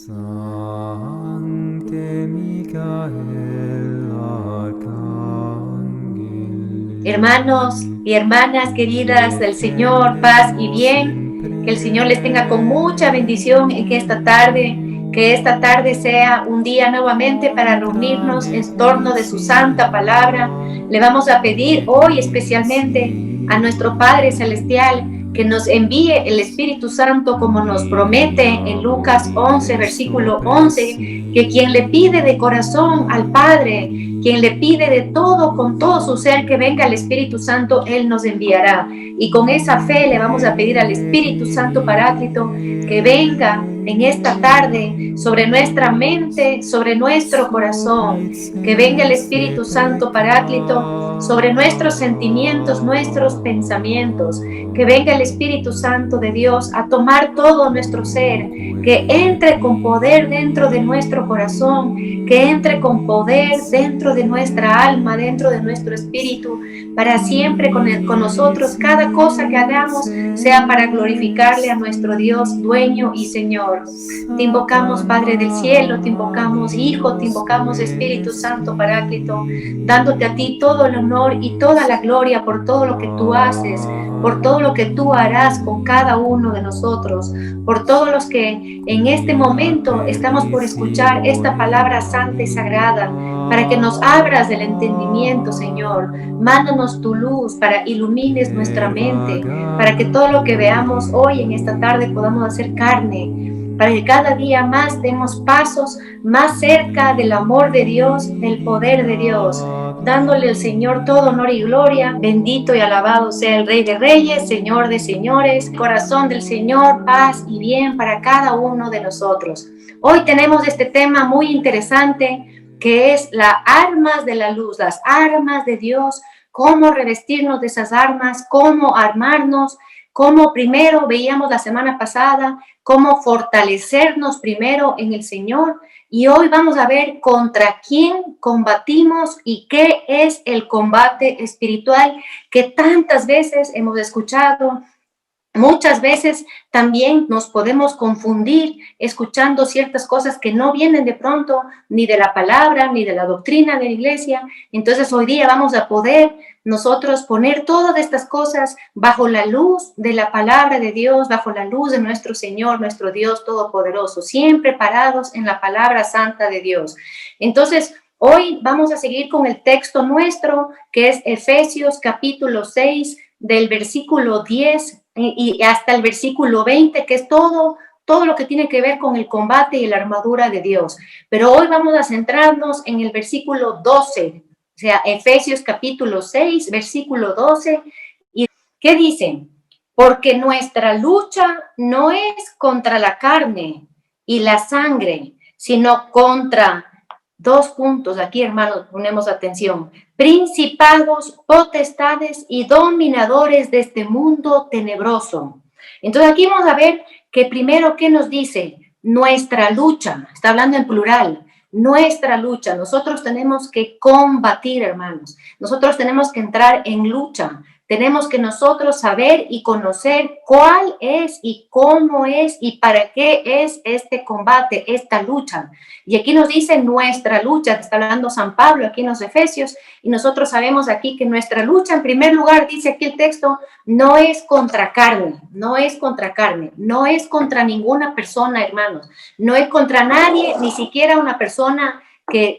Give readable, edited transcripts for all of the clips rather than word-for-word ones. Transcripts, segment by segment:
Sancte Michael Arcangeli, Hermanos y hermanas queridas del Señor, paz y bien, que el Señor les tenga con mucha bendición en que esta tarde sea un día nuevamente para reunirnos en torno de su santa palabra. Le vamos a pedir hoy especialmente a nuestro Padre Celestial que nos envíe el Espíritu Santo como nos promete en Lucas 11, versículo 11, que quien le pide de corazón al Padre, quien le pide de todo, con todo su ser, que venga el Espíritu Santo, Él nos enviará. Y con esa fe le vamos a pedir al Espíritu Santo Paráclito que venga en esta tarde sobre nuestra mente, sobre nuestro corazón, que venga el Espíritu Santo Paráclito sobre nuestros sentimientos, nuestros pensamientos, que venga el Espíritu Santo de Dios a tomar todo nuestro ser, que entre con poder dentro de nuestro corazón, que entre con poder dentro de nuestra alma, dentro de nuestro espíritu, para siempre con nosotros. Cada cosa que hagamos sea para glorificarle a nuestro Dios, dueño y Señor. Te invocamos, Padre del cielo, te invocamos, Hijo, te invocamos, Espíritu Santo Paráclito, dándote a ti todo el honor y toda la gloria por todo lo que tú haces, por todo lo que tú harás con cada uno de nosotros, por todos los que en este momento estamos por escuchar esta palabra santa y sagrada, para que nos abras del entendimiento, Señor. Mándanos tu luz para ilumines nuestra mente, para que todo lo que veamos hoy en esta tarde podamos hacer carne, para que cada día más demos pasos más cerca del amor de Dios, del poder de Dios, dándole al Señor todo honor y gloria. Bendito y alabado sea el Rey de Reyes, Señor de Señores. Corazón del Señor, paz y bien para cada uno de nosotros. Hoy tenemos este tema muy interesante, que es las armas de la luz, las armas de Dios, cómo revestirnos de esas armas, cómo armarnos, cómo primero veíamos la semana pasada, cómo fortalecernos primero en el Señor. Y hoy vamos a ver contra quién combatimos y qué es el combate espiritual que tantas veces hemos escuchado. Muchas veces también nos podemos confundir escuchando ciertas cosas que no vienen de pronto ni de la palabra, ni de la doctrina de la iglesia. Entonces hoy día vamos a poder nosotros poner todas estas cosas bajo la luz de la palabra de Dios, bajo la luz de nuestro Señor, nuestro Dios Todopoderoso, siempre parados en la palabra santa de Dios. Entonces, hoy vamos a seguir con el texto nuestro, que es Efesios capítulo 6, del versículo 10 y hasta el versículo 20, que es todo lo que tiene que ver con el combate y la armadura de Dios. Pero hoy vamos a centrarnos en el versículo 12, o sea, Efesios capítulo 6, versículo 12. ¿Y qué dice? Porque nuestra lucha no es contra la carne y la sangre, sino contra... Dos puntos aquí, hermanos, ponemos atención. Principados, potestades y dominadores de este mundo tenebroso. Entonces aquí vamos a ver que primero, ¿qué nos dice? Nuestra lucha, está hablando en plural, nuestra lucha. Nosotros tenemos que combatir, hermanos. Nosotros tenemos que entrar en lucha. Tenemos que nosotros saber y conocer cuál es y cómo es y para qué es este combate, esta lucha. Y aquí nos dice nuestra lucha, está hablando San Pablo aquí en los Efesios, y nosotros sabemos aquí que nuestra lucha, en primer lugar, dice aquí el texto, no es contra carne, no es contra carne, no es contra ninguna persona, hermanos, no es contra nadie, ni siquiera una persona que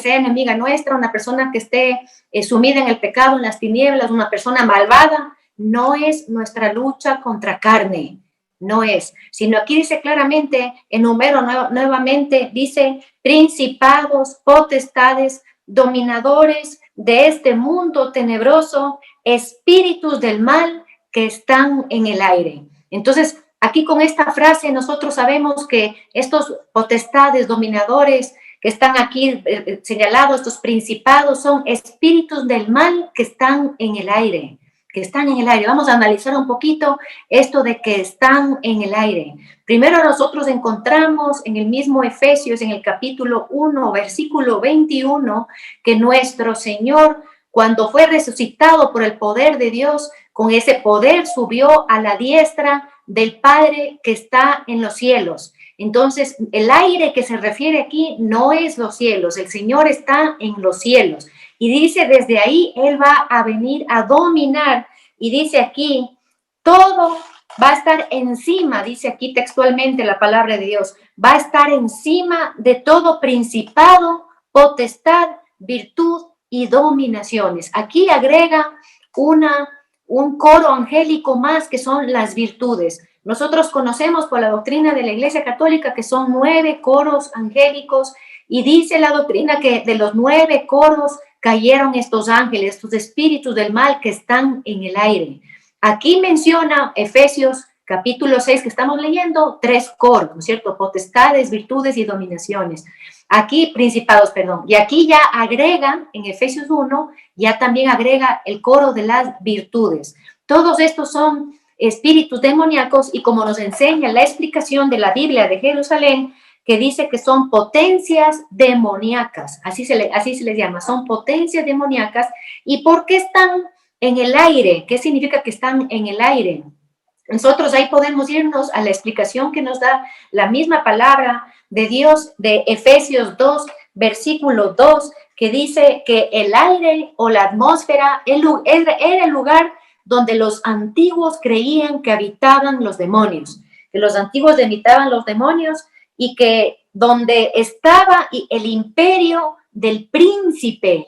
sea enemiga nuestra, una persona que esté sumida en el pecado, en las tinieblas, una persona malvada. No es nuestra lucha contra carne, no es, sino aquí dice claramente, enumero nuevamente, dice principados, potestades, dominadores de este mundo tenebroso, espíritus del mal que están en el aire. Entonces, aquí con esta frase nosotros sabemos que estos potestades, dominadores que están aquí señalados, estos principados, son espíritus del mal que están en el aire, que están en el aire. Vamos a analizar un poquito esto de que están en el aire. Primero nosotros encontramos en el mismo Efesios, en el capítulo 1, versículo 21, que nuestro Señor, cuando fue resucitado por el poder de Dios, con ese poder subió a la diestra del Padre que está en los cielos. Entonces, el aire que se refiere aquí no es los cielos, el Señor está en los cielos. Y dice, desde ahí Él va a venir a dominar. Y dice aquí, todo va a estar encima, dice aquí textualmente la palabra de Dios, va a estar encima de todo principado, potestad, virtud y dominaciones. Aquí agrega un coro angélico más que son las virtudes. Nosotros conocemos por la doctrina de la Iglesia Católica que son 9 coros angélicos y dice la doctrina que de los 9 coros cayeron estos ángeles, estos espíritus del mal que están en el aire. Aquí menciona Efesios capítulo 6 que estamos leyendo, 3 coros, ¿no es cierto? Potestades, virtudes y dominaciones. Aquí, principados, perdón. Y aquí ya agrega, en Efesios 1, ya también agrega el coro de las virtudes. Todos estos son espíritus demoníacos y como nos enseña la explicación de la Biblia de Jerusalén, que dice que son potencias demoníacas, así se les llama, son potencias demoníacas. ¿Y por qué están en el aire? ¿Qué significa que están en el aire? Nosotros ahí podemos irnos a la explicación que nos da la misma palabra de Dios de Efesios 2, versículo 2, que dice que el aire o la atmósfera era el lugar donde los antiguos creían que habitaban los demonios, que los antiguos habitaban los demonios y que donde estaba el imperio del príncipe,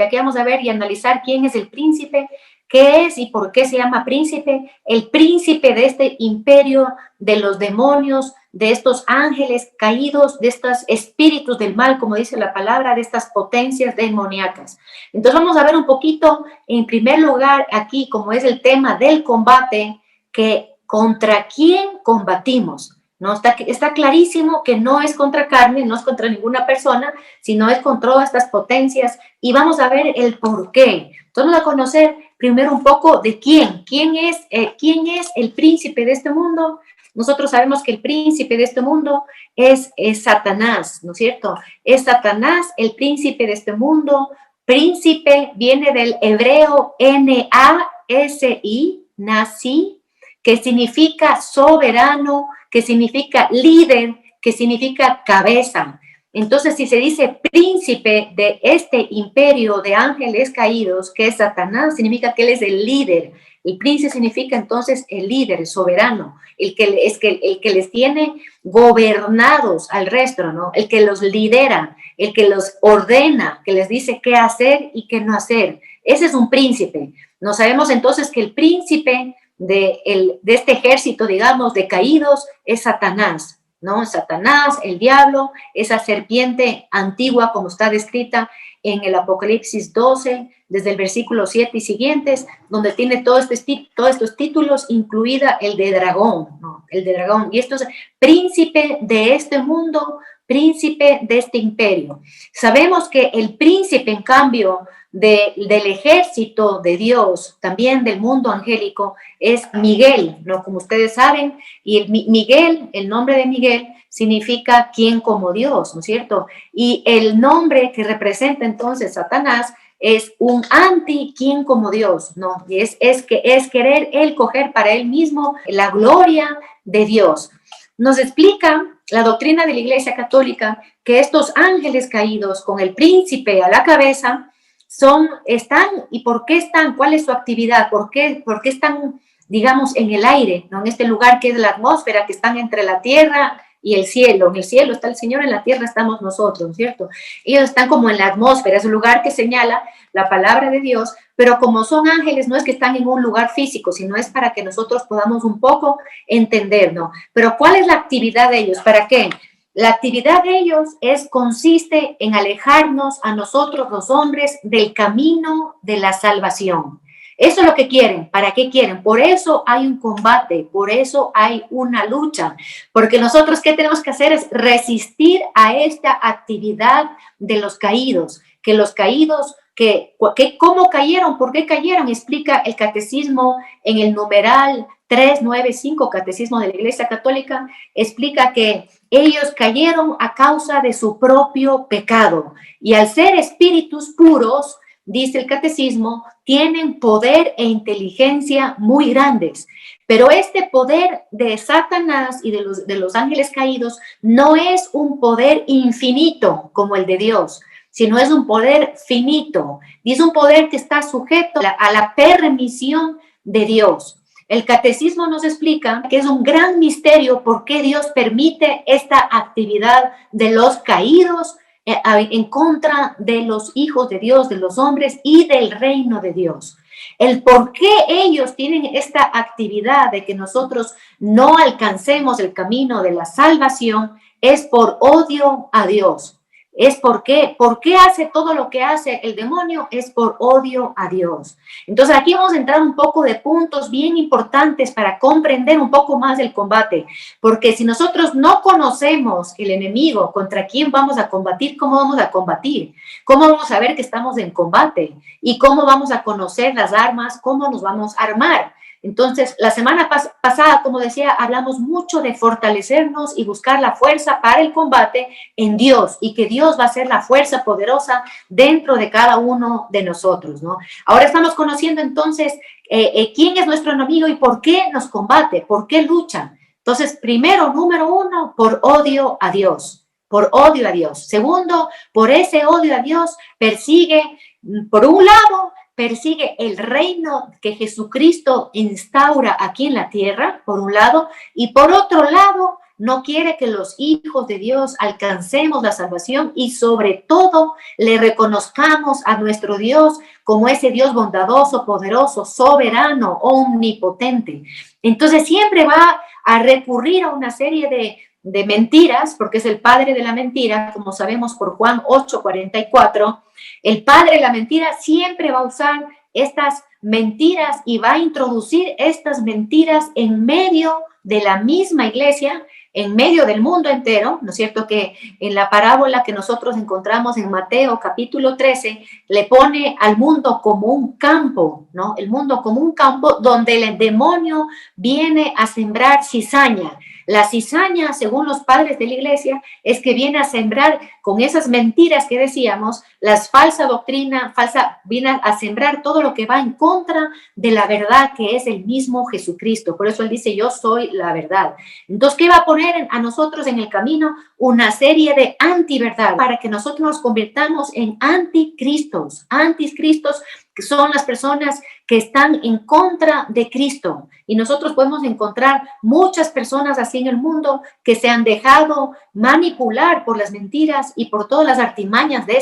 aquí vamos a ver y analizar quién es el príncipe, qué es y por qué se llama príncipe, el príncipe de este imperio de los demonios, de estos ángeles caídos, de estos espíritus del mal, como dice la palabra, de estas potencias demoníacas. Entonces vamos a ver un poquito, en primer lugar, aquí, como es el tema del combate, que contra quién combatimos. ¿No? Está clarísimo que no es contra carne, no es contra ninguna persona, sino es contra todas estas potencias y vamos a ver el por qué. Entonces vamos a conocer primero un poco de quién es el príncipe de este mundo. Nosotros sabemos que el príncipe de este mundo es Satanás, ¿no es cierto? Es Satanás, el príncipe de este mundo. Príncipe viene del hebreo Nasi, Nasi, que significa soberano, que significa líder, que significa cabeza. Entonces, si se dice príncipe de este imperio de ángeles caídos, que es Satanás, significa que él es el líder. El príncipe significa entonces el líder, el soberano, el que les tiene gobernados al resto, ¿no? El que los lidera, el que los ordena, que les dice qué hacer y qué no hacer. Ese es un príncipe. No sabemos entonces que el príncipe de este ejército, digamos, de caídos es Satanás, ¿no? Satanás, el diablo, esa serpiente antigua como está descrita en el Apocalipsis 12, desde el versículo 7 y siguientes, donde tiene todos estos títulos, incluida el de dragón, ¿no? El de dragón. Y esto es príncipe de este mundo, príncipe de este imperio. Sabemos que el príncipe, en cambio, del ejército de Dios, también del mundo angélico, es Miguel, ¿no? Como ustedes saben, y Miguel, el nombre de Miguel, significa quien como Dios, ¿no es cierto? Y el nombre que representa entonces Satanás es un anti quien como Dios, ¿no? Y es querer él coger para él mismo la gloria de Dios. Nos explica la doctrina de la Iglesia Católica que estos ángeles caídos con el príncipe a la cabeza están, ¿y por qué están? ¿Cuál es su actividad? ¿Por qué están, digamos, en el aire, ¿no? En este lugar que es la atmósfera, que están entre la tierra y el cielo? En el cielo está el Señor, en la tierra estamos nosotros, ¿cierto? Ellos están como en la atmósfera, es un lugar que señala la palabra de Dios, pero como son ángeles, no es que están en un lugar físico, sino es para que nosotros podamos un poco entender, ¿no? Pero ¿cuál es la actividad de ellos? ¿Para qué? La actividad de ellos consiste en alejarnos a nosotros los hombres del camino de la salvación. Eso es lo que quieren. ¿Para qué quieren? Por eso hay un combate, por eso hay una lucha, porque nosotros ¿qué tenemos que hacer? Es resistir a esta actividad de los caídos, que los caídos, ¿cómo cayeron? ¿Por qué cayeron? Explica el catecismo en el numeral 395, catecismo de la Iglesia Católica, explica que ellos cayeron a causa de su propio pecado y al ser espíritus puros, dice el catecismo, tienen poder e inteligencia muy grandes. Pero este poder de Satanás y de los ángeles caídos no es un poder infinito como el de Dios, sino es un poder finito. Y es un poder que está sujeto a la permisión de Dios. El catecismo nos explica que es un gran misterio por qué Dios permite esta actividad de los caídos en contra de los hijos de Dios, de los hombres y del reino de Dios. El por qué ellos tienen esta actividad de que nosotros no alcancemos el camino de la salvación es por odio a Dios. Es por qué hace todo lo que hace el demonio, es por odio a Dios. Entonces aquí vamos a entrar un poco de puntos bien importantes para comprender un poco más el combate, porque si nosotros no conocemos el enemigo, contra quién vamos a combatir, cómo vamos a combatir, cómo vamos a ver que estamos en combate y cómo vamos a conocer las armas, cómo nos vamos a armar. Entonces, la semana pasada, como decía, hablamos mucho de fortalecernos y buscar la fuerza para el combate en Dios y que Dios va a ser la fuerza poderosa dentro de cada uno de nosotros, ¿no? Ahora estamos conociendo entonces quién es nuestro enemigo y por qué nos combate, por qué lucha. Entonces, primero, número uno, por odio a Dios. Por odio a Dios. Segundo, por ese odio a Dios persigue, por un lado, persigue el reino que Jesucristo instaura aquí en la tierra, por un lado, y por otro lado, no quiere que los hijos de Dios alcancemos la salvación y sobre todo le reconozcamos a nuestro Dios como ese Dios bondadoso, poderoso, soberano, omnipotente. Entonces siempre va a recurrir a una serie de mentiras, porque es el padre de la mentira, como sabemos por Juan 8:44, el padre de la mentira siempre va a usar estas mentiras y va a introducir estas mentiras en medio de la misma iglesia, en medio del mundo entero, ¿no es cierto? Que en la parábola que nosotros encontramos en Mateo capítulo 13, le pone al mundo como un campo, ¿no? El mundo como un campo donde el demonio viene a sembrar cizaña. La cizaña, según los padres de la iglesia, es que viene a sembrar con esas mentiras que decíamos, las falsa doctrina, viene a sembrar todo lo que va en contra de la verdad que es el mismo Jesucristo. Por eso él dice, yo soy la verdad. Entonces, ¿qué va a poner a nosotros en el camino? Una serie de antiverdad para que nosotros nos convirtamos en anticristos. Anticristos que son las personas que están en contra de Cristo. Y nosotros podemos encontrar muchas personas así en el mundo que se han dejado manipular por las mentiras y por todas las artimañas de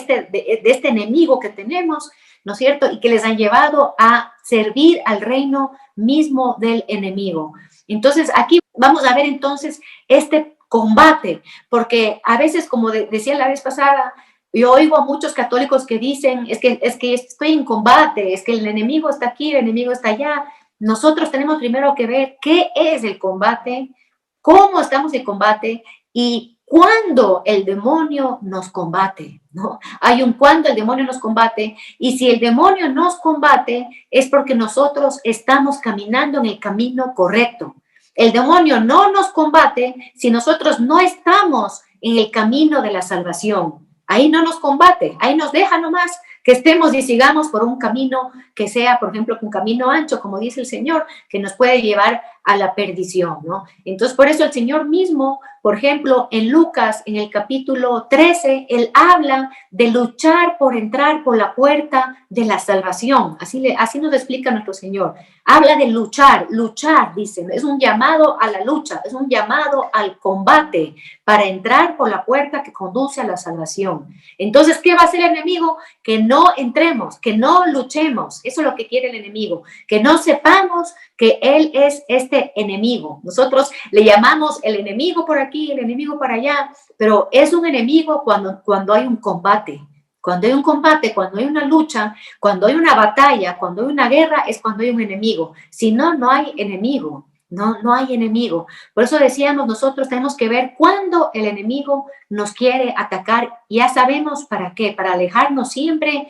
este enemigo que tenemos, ¿no es cierto? Y que les han llevado a servir al reino mismo del enemigo. Entonces, aquí vamos a ver entonces este combate, porque a veces, como decía la vez pasada, yo oigo a muchos católicos que dicen, es que estoy en combate, es que el enemigo está aquí, el enemigo está allá. Nosotros tenemos primero que ver qué es el combate, cómo estamos en combate y cuándo el demonio nos combate, ¿no? Hay un cuándo el demonio nos combate y si el demonio nos combate es porque nosotros estamos caminando en el camino correcto. El demonio no nos combate si nosotros no estamos en el camino de la salvación. Ahí no nos combate, ahí nos deja nomás que estemos y sigamos por un camino que sea, por ejemplo, un camino ancho, como dice el Señor, que nos puede llevar a la perdición, ¿no? Entonces, por eso el Señor mismo, por ejemplo, en Lucas, en el capítulo 13, Él habla de luchar por entrar por la puerta de la salvación. Así nos explica nuestro Señor. Habla de luchar, dicen, es un llamado a la lucha, es un llamado al combate para entrar por la puerta que conduce a la salvación. Entonces, ¿qué va a hacer el enemigo? Que no entremos, que no luchemos. Eso es lo que quiere el enemigo, que no sepamos que él es este enemigo. Nosotros le llamamos el enemigo por aquí, el enemigo para allá, pero es un enemigo cuando hay un combate. Cuando hay un combate, cuando hay una lucha, cuando hay una batalla, cuando hay una guerra, es cuando hay un enemigo. Si no, no hay enemigo. No hay enemigo. Por eso decíamos, nosotros tenemos que ver cuándo el enemigo nos quiere atacar. Ya sabemos para qué, para alejarnos siempre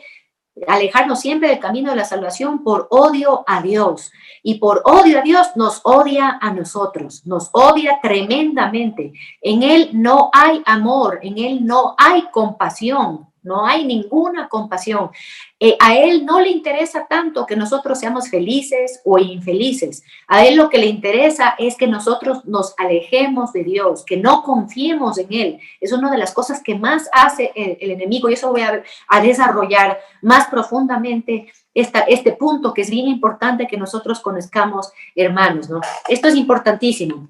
del camino de la salvación por odio a Dios. Y por odio a Dios nos odia a nosotros, nos odia tremendamente. En Él no hay amor, en Él no hay compasión. no hay ninguna compasión. A Él no le interesa tanto que nosotros seamos felices o infelices. A Él lo que le interesa es que nosotros nos alejemos de Dios, que no confiemos en Él. Es una de las cosas que más hace el enemigo, y eso voy a desarrollar más profundamente este punto que es bien importante que nosotros conozcamos, hermanos, ¿no? Esto es importantísimo.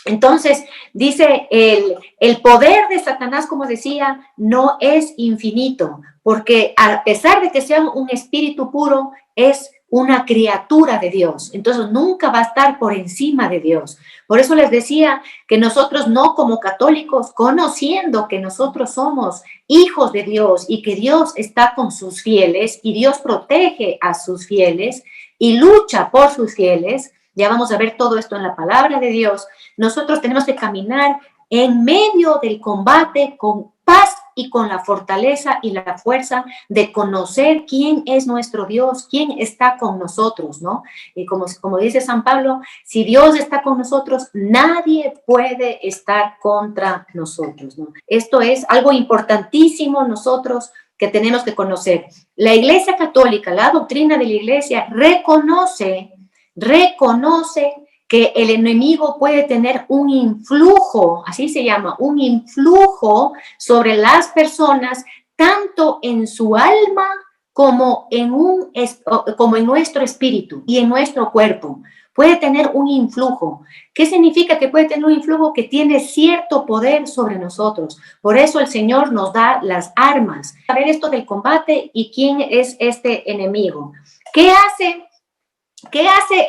Entonces, dice, el poder de Satanás, como decía, no es infinito, porque a pesar de que sea un espíritu puro, es una criatura de Dios. Entonces, nunca va a estar por encima de Dios. Por eso les decía que nosotros no como católicos, conociendo que nosotros somos hijos de Dios y que Dios está con sus fieles y Dios protege a sus fieles y lucha por sus fieles, ya vamos a ver todo esto en la palabra de Dios. Nosotros tenemos que caminar en medio del combate con paz y con la fortaleza y la fuerza de conocer quién es nuestro Dios, quién está con nosotros, ¿no? Y como dice San Pablo, si Dios está con nosotros, nadie puede estar contra nosotros, ¿no? Esto es algo importantísimo nosotros que tenemos que conocer. La Iglesia Católica, la doctrina de la Iglesia reconoce que el enemigo puede tener un influjo, así se llama, un influjo sobre las personas, tanto en su alma como en nuestro espíritu y en nuestro cuerpo. Puede tener un influjo. ¿Qué significa que puede tener un influjo? Que tiene cierto poder sobre nosotros. Por eso el Señor nos da las armas. A ver esto del combate y quién es este enemigo. ¿Qué hace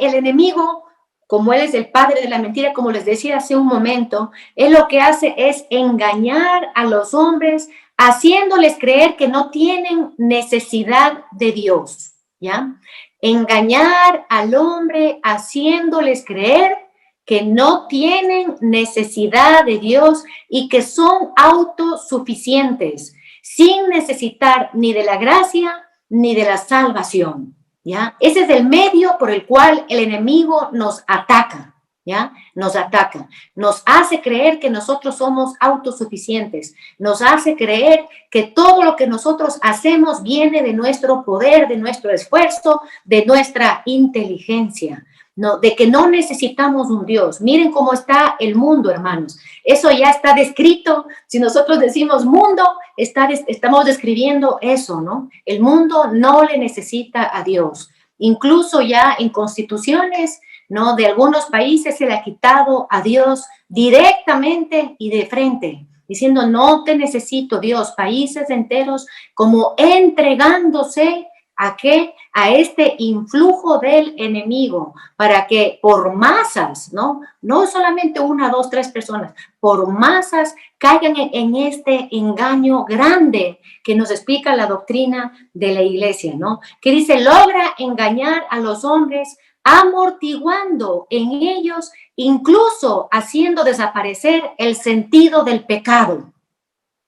el enemigo? Como él es el padre de la mentira, como les decía hace un momento, él lo que hace es engañar a los hombres, haciéndoles creer que no tienen necesidad de Dios, ¿ya? Engañar al hombre, haciéndoles creer que no tienen necesidad de Dios y que son autosuficientes, sin necesitar ni de la gracia ni de la salvación. ¿Ya? Ese es el medio por el cual el enemigo nos ataca, ¿ya? Nos ataca, nos hace creer que nosotros somos autosuficientes, nos hace creer que todo lo que nosotros hacemos viene de nuestro poder, de nuestro esfuerzo, de nuestra inteligencia, ¿no? De que no necesitamos un Dios. Miren cómo está el mundo, hermanos. Eso ya está descrito. Si nosotros decimos mundo, estamos describiendo eso, ¿no? El mundo no le necesita a Dios. Incluso ya en constituciones, ¿no? De algunos países se le ha quitado a Dios directamente y de frente, diciendo, no te necesito, Dios. Países enteros como entregándose ¿a qué? A este influjo del enemigo, para que por masas, ¿no? No solamente una, dos, tres personas, por masas caigan en este engaño grande que nos explica la doctrina de la Iglesia, ¿no? Que dice, logra engañar a los hombres amortiguando en ellos, incluso haciendo desaparecer el sentido del pecado,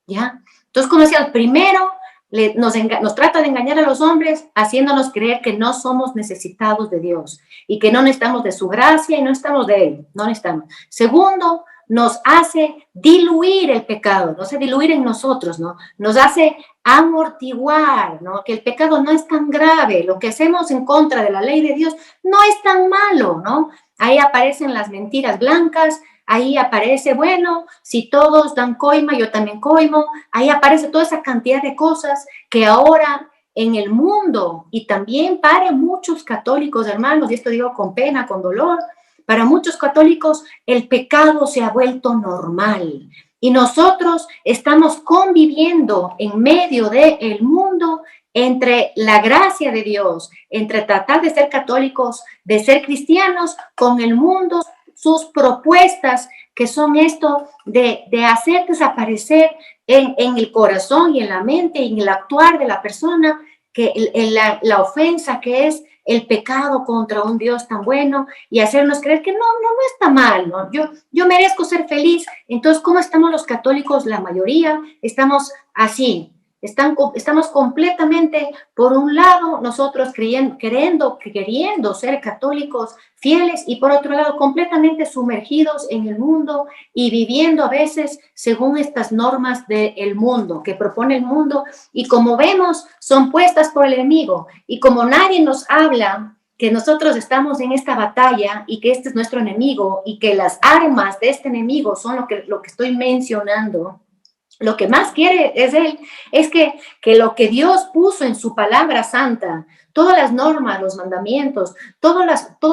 ¿ya? Entonces, como decía, primero nos trata de engañar a los hombres haciéndonos creer que no somos necesitados de Dios y que no necesitamos de su gracia y no estamos de Él, no necesitamos. Segundo, nos hace diluir el pecado, nos hace diluir en nosotros, ¿no? Nos hace amortiguar, ¿no? Que el pecado no es tan grave, lo que hacemos en contra de la ley de Dios no es tan malo, ¿no? Ahí aparecen las mentiras blancas, ahí aparece, bueno, si todos dan coima, yo también coimo, ahí aparece toda esa cantidad de cosas que ahora en el mundo y también para muchos católicos, hermanos, y esto digo con pena, con dolor, para muchos católicos el pecado se ha vuelto normal y nosotros estamos conviviendo en medio del mundo entre la gracia de Dios, entre tratar de ser católicos, de ser cristianos, con el mundo, sus propuestas, que son esto de hacer desaparecer en el corazón y en la mente y en el actuar de la persona, que la ofensa que es el pecado contra un Dios tan bueno y hacernos creer que no está mal, ¿no? Yo merezco ser feliz. Entonces, ¿cómo estamos los católicos? La mayoría estamos así, Estamos completamente, por un lado, nosotros queriendo ser católicos fieles y por otro lado, completamente sumergidos en el mundo y viviendo a veces según estas normas del mundo, que propone el mundo y como vemos, son puestas por el enemigo. Y como nadie nos habla que nosotros estamos en esta batalla y que este es nuestro enemigo y que las armas de este enemigo son lo que estoy mencionando, lo que más quiere es él, es que lo que Dios puso en su palabra santa, todas las normas, los mandamientos, todo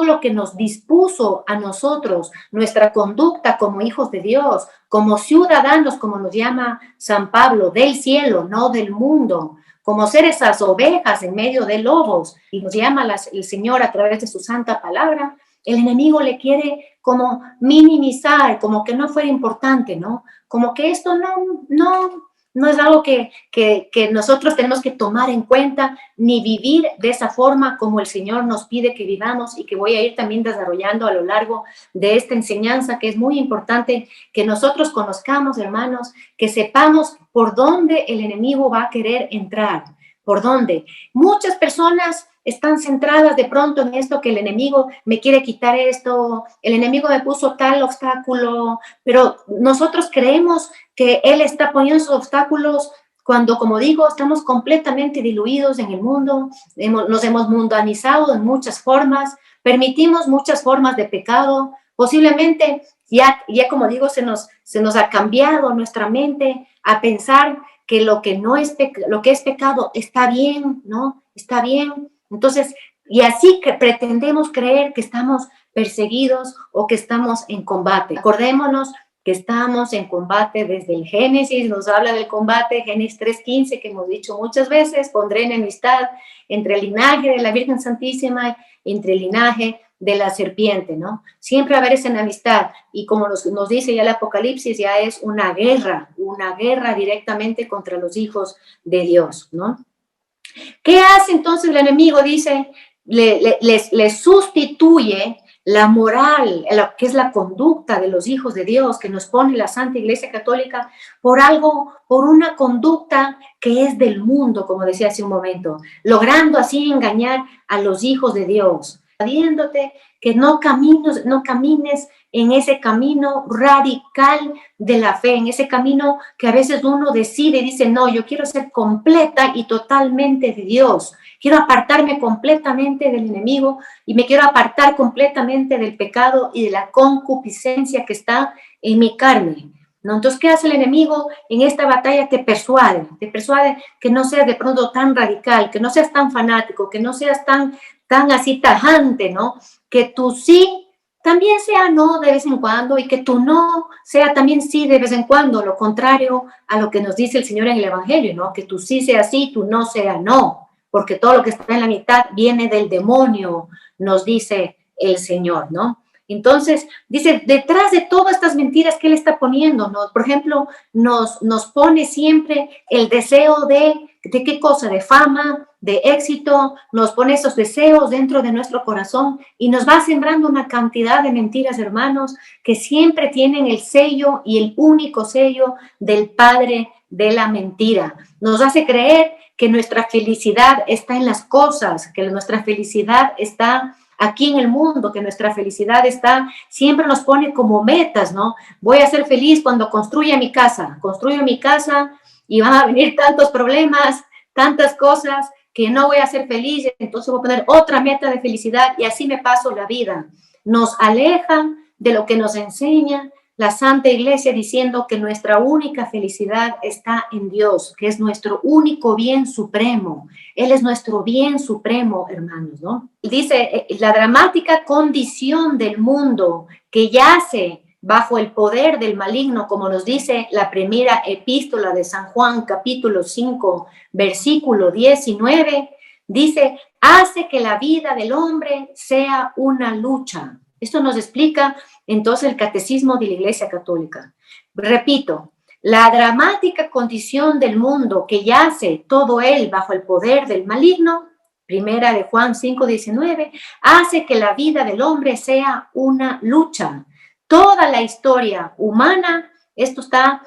lo que nos dispuso a nosotros, nuestra conducta como hijos de Dios, como ciudadanos, como nos llama San Pablo, del cielo, no del mundo, como ser esas ovejas en medio de lobos, y nos llama el Señor a través de su santa palabra. El enemigo le quiere como minimizar, como que no fuera importante, ¿no? Como que esto no es algo que nosotros tenemos que tomar en cuenta ni vivir de esa forma como el Señor nos pide que vivamos y que voy a ir también desarrollando a lo largo de esta enseñanza, que es muy importante que nosotros conozcamos, hermanos, que sepamos por dónde el enemigo va a querer entrar, por dónde. Muchas personas están centradas de pronto en esto, que el enemigo me quiere quitar esto, el enemigo me puso tal obstáculo, pero nosotros creemos que él está poniendo esos obstáculos cuando, como digo, estamos completamente diluidos en el mundo, nos hemos mundanizado en muchas formas, permitimos muchas formas de pecado, posiblemente ya como digo, se nos ha cambiado nuestra mente a pensar que lo que es pecado está bien, ¿no? Está bien. Entonces, y así que pretendemos creer que estamos perseguidos o que estamos en combate. Acordémonos que estamos en combate desde el Génesis, nos habla del combate, Génesis 3:15, que hemos dicho muchas veces, pondré enemistad entre el linaje de la Virgen Santísima, entre el linaje de la serpiente, ¿no? Siempre va a haber esa enemistad, y como nos dice ya el Apocalipsis, ya es una guerra directamente contra los hijos de Dios, ¿no? ¿Qué hace entonces el enemigo? Dice, le sustituye la moral, que es la conducta de los hijos de Dios, que nos pone la Santa Iglesia Católica, por una conducta que es del mundo, como decía hace un momento, logrando así engañar a los hijos de Dios, sabiéndote que no camines en ese camino radical de la fe, en ese camino que a veces uno decide y dice, no, yo quiero ser completa y totalmente de Dios, quiero apartarme completamente del enemigo y me quiero apartar completamente del pecado y de la concupiscencia que está en mi carne, ¿no? Entonces, ¿qué hace el enemigo en esta batalla? Te persuade que no seas de pronto tan radical, que no seas tan fanático, que no seas tan así tajante, ¿no? Que tu sí también sea no de vez en cuando y que tu no sea también sí de vez en cuando, lo contrario a lo que nos dice el Señor en el Evangelio, ¿no? Que tu sí sea sí, tu no sea no, porque todo lo que está en la mitad viene del demonio, nos dice el Señor, ¿no? Entonces, dice, detrás de todas estas mentiras que Él está poniendo, ¿no? Por ejemplo, nos pone siempre el deseo ¿de qué cosa? De fama, de éxito, nos pone esos deseos dentro de nuestro corazón y nos va sembrando una cantidad de mentiras, hermanos, que siempre tienen el sello y el único sello del padre de la mentira. Nos hace creer que nuestra felicidad está en las cosas, que nuestra felicidad está aquí en el mundo, que nuestra felicidad está, siempre nos pone como metas, ¿no? Voy a ser feliz cuando construyo mi casa y van a venir tantos problemas, tantas cosas, que no voy a ser feliz, entonces voy a poner otra meta de felicidad y así me paso la vida. Nos alejan de lo que nos enseña la Santa Iglesia, diciendo que nuestra única felicidad está en Dios, que es nuestro único bien supremo. Él es nuestro bien supremo, hermanos, ¿no? Dice, la dramática condición del mundo que yace bajo el poder del maligno, como nos dice la primera epístola de San Juan, capítulo 5, versículo 19, dice, hace que la vida del hombre sea una lucha. Esto nos explica entonces el catecismo de la Iglesia Católica. Repito, la dramática condición del mundo que yace todo él bajo el poder del maligno, primera de Juan 5:19, hace que la vida del hombre sea una lucha. Toda la historia humana Esto está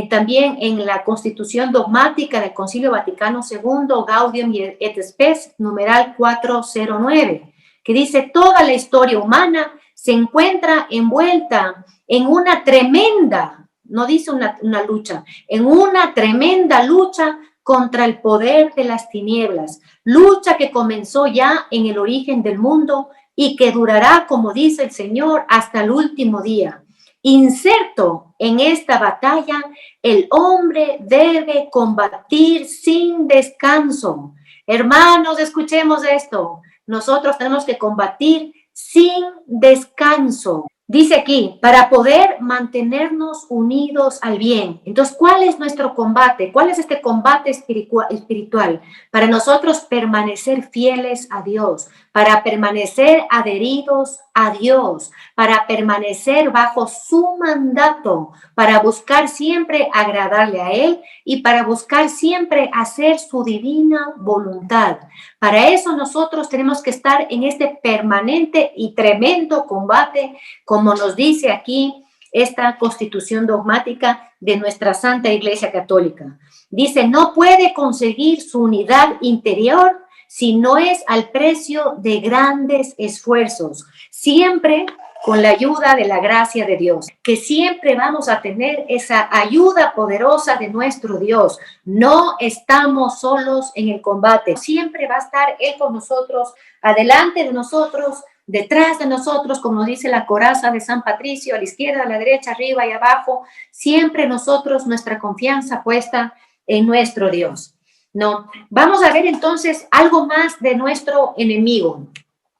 también en la Constitución Dogmática del Concilio Vaticano II, Gaudium et Spes, numeral 409, que dice: toda la historia humana se encuentra envuelta en una tremenda, no dice una lucha, en una tremenda lucha contra el poder de las tinieblas, lucha que comenzó ya en el origen del mundo y que durará, como dice el Señor, hasta el último día. Inserto en esta batalla, el hombre debe combatir sin descanso. Hermanos, escuchemos esto. Nosotros tenemos que combatir sin descanso. Dice aquí, para poder mantenernos unidos al bien. Entonces, ¿cuál es nuestro combate? ¿Cuál es este combate espiritual? Para nosotros permanecer fieles a Dios, para permanecer adheridos a Dios, para permanecer bajo su mandato, para buscar siempre agradarle a Él y para buscar siempre hacer su divina voluntad. Para eso nosotros tenemos que estar en este permanente y tremendo combate, como nos dice aquí esta constitución dogmática de nuestra Santa Iglesia Católica. Dice: no puede conseguir su unidad interior si no es al precio de grandes esfuerzos, siempre con la ayuda de la gracia de Dios, que siempre vamos a tener esa ayuda poderosa de nuestro Dios. No estamos solos en el combate, siempre va a estar Él con nosotros, adelante de nosotros, detrás de nosotros, como dice la coraza de San Patricio, a la izquierda, a la derecha, arriba y abajo, siempre nosotros, nuestra confianza puesta en nuestro Dios. No, vamos a ver entonces algo más de nuestro enemigo.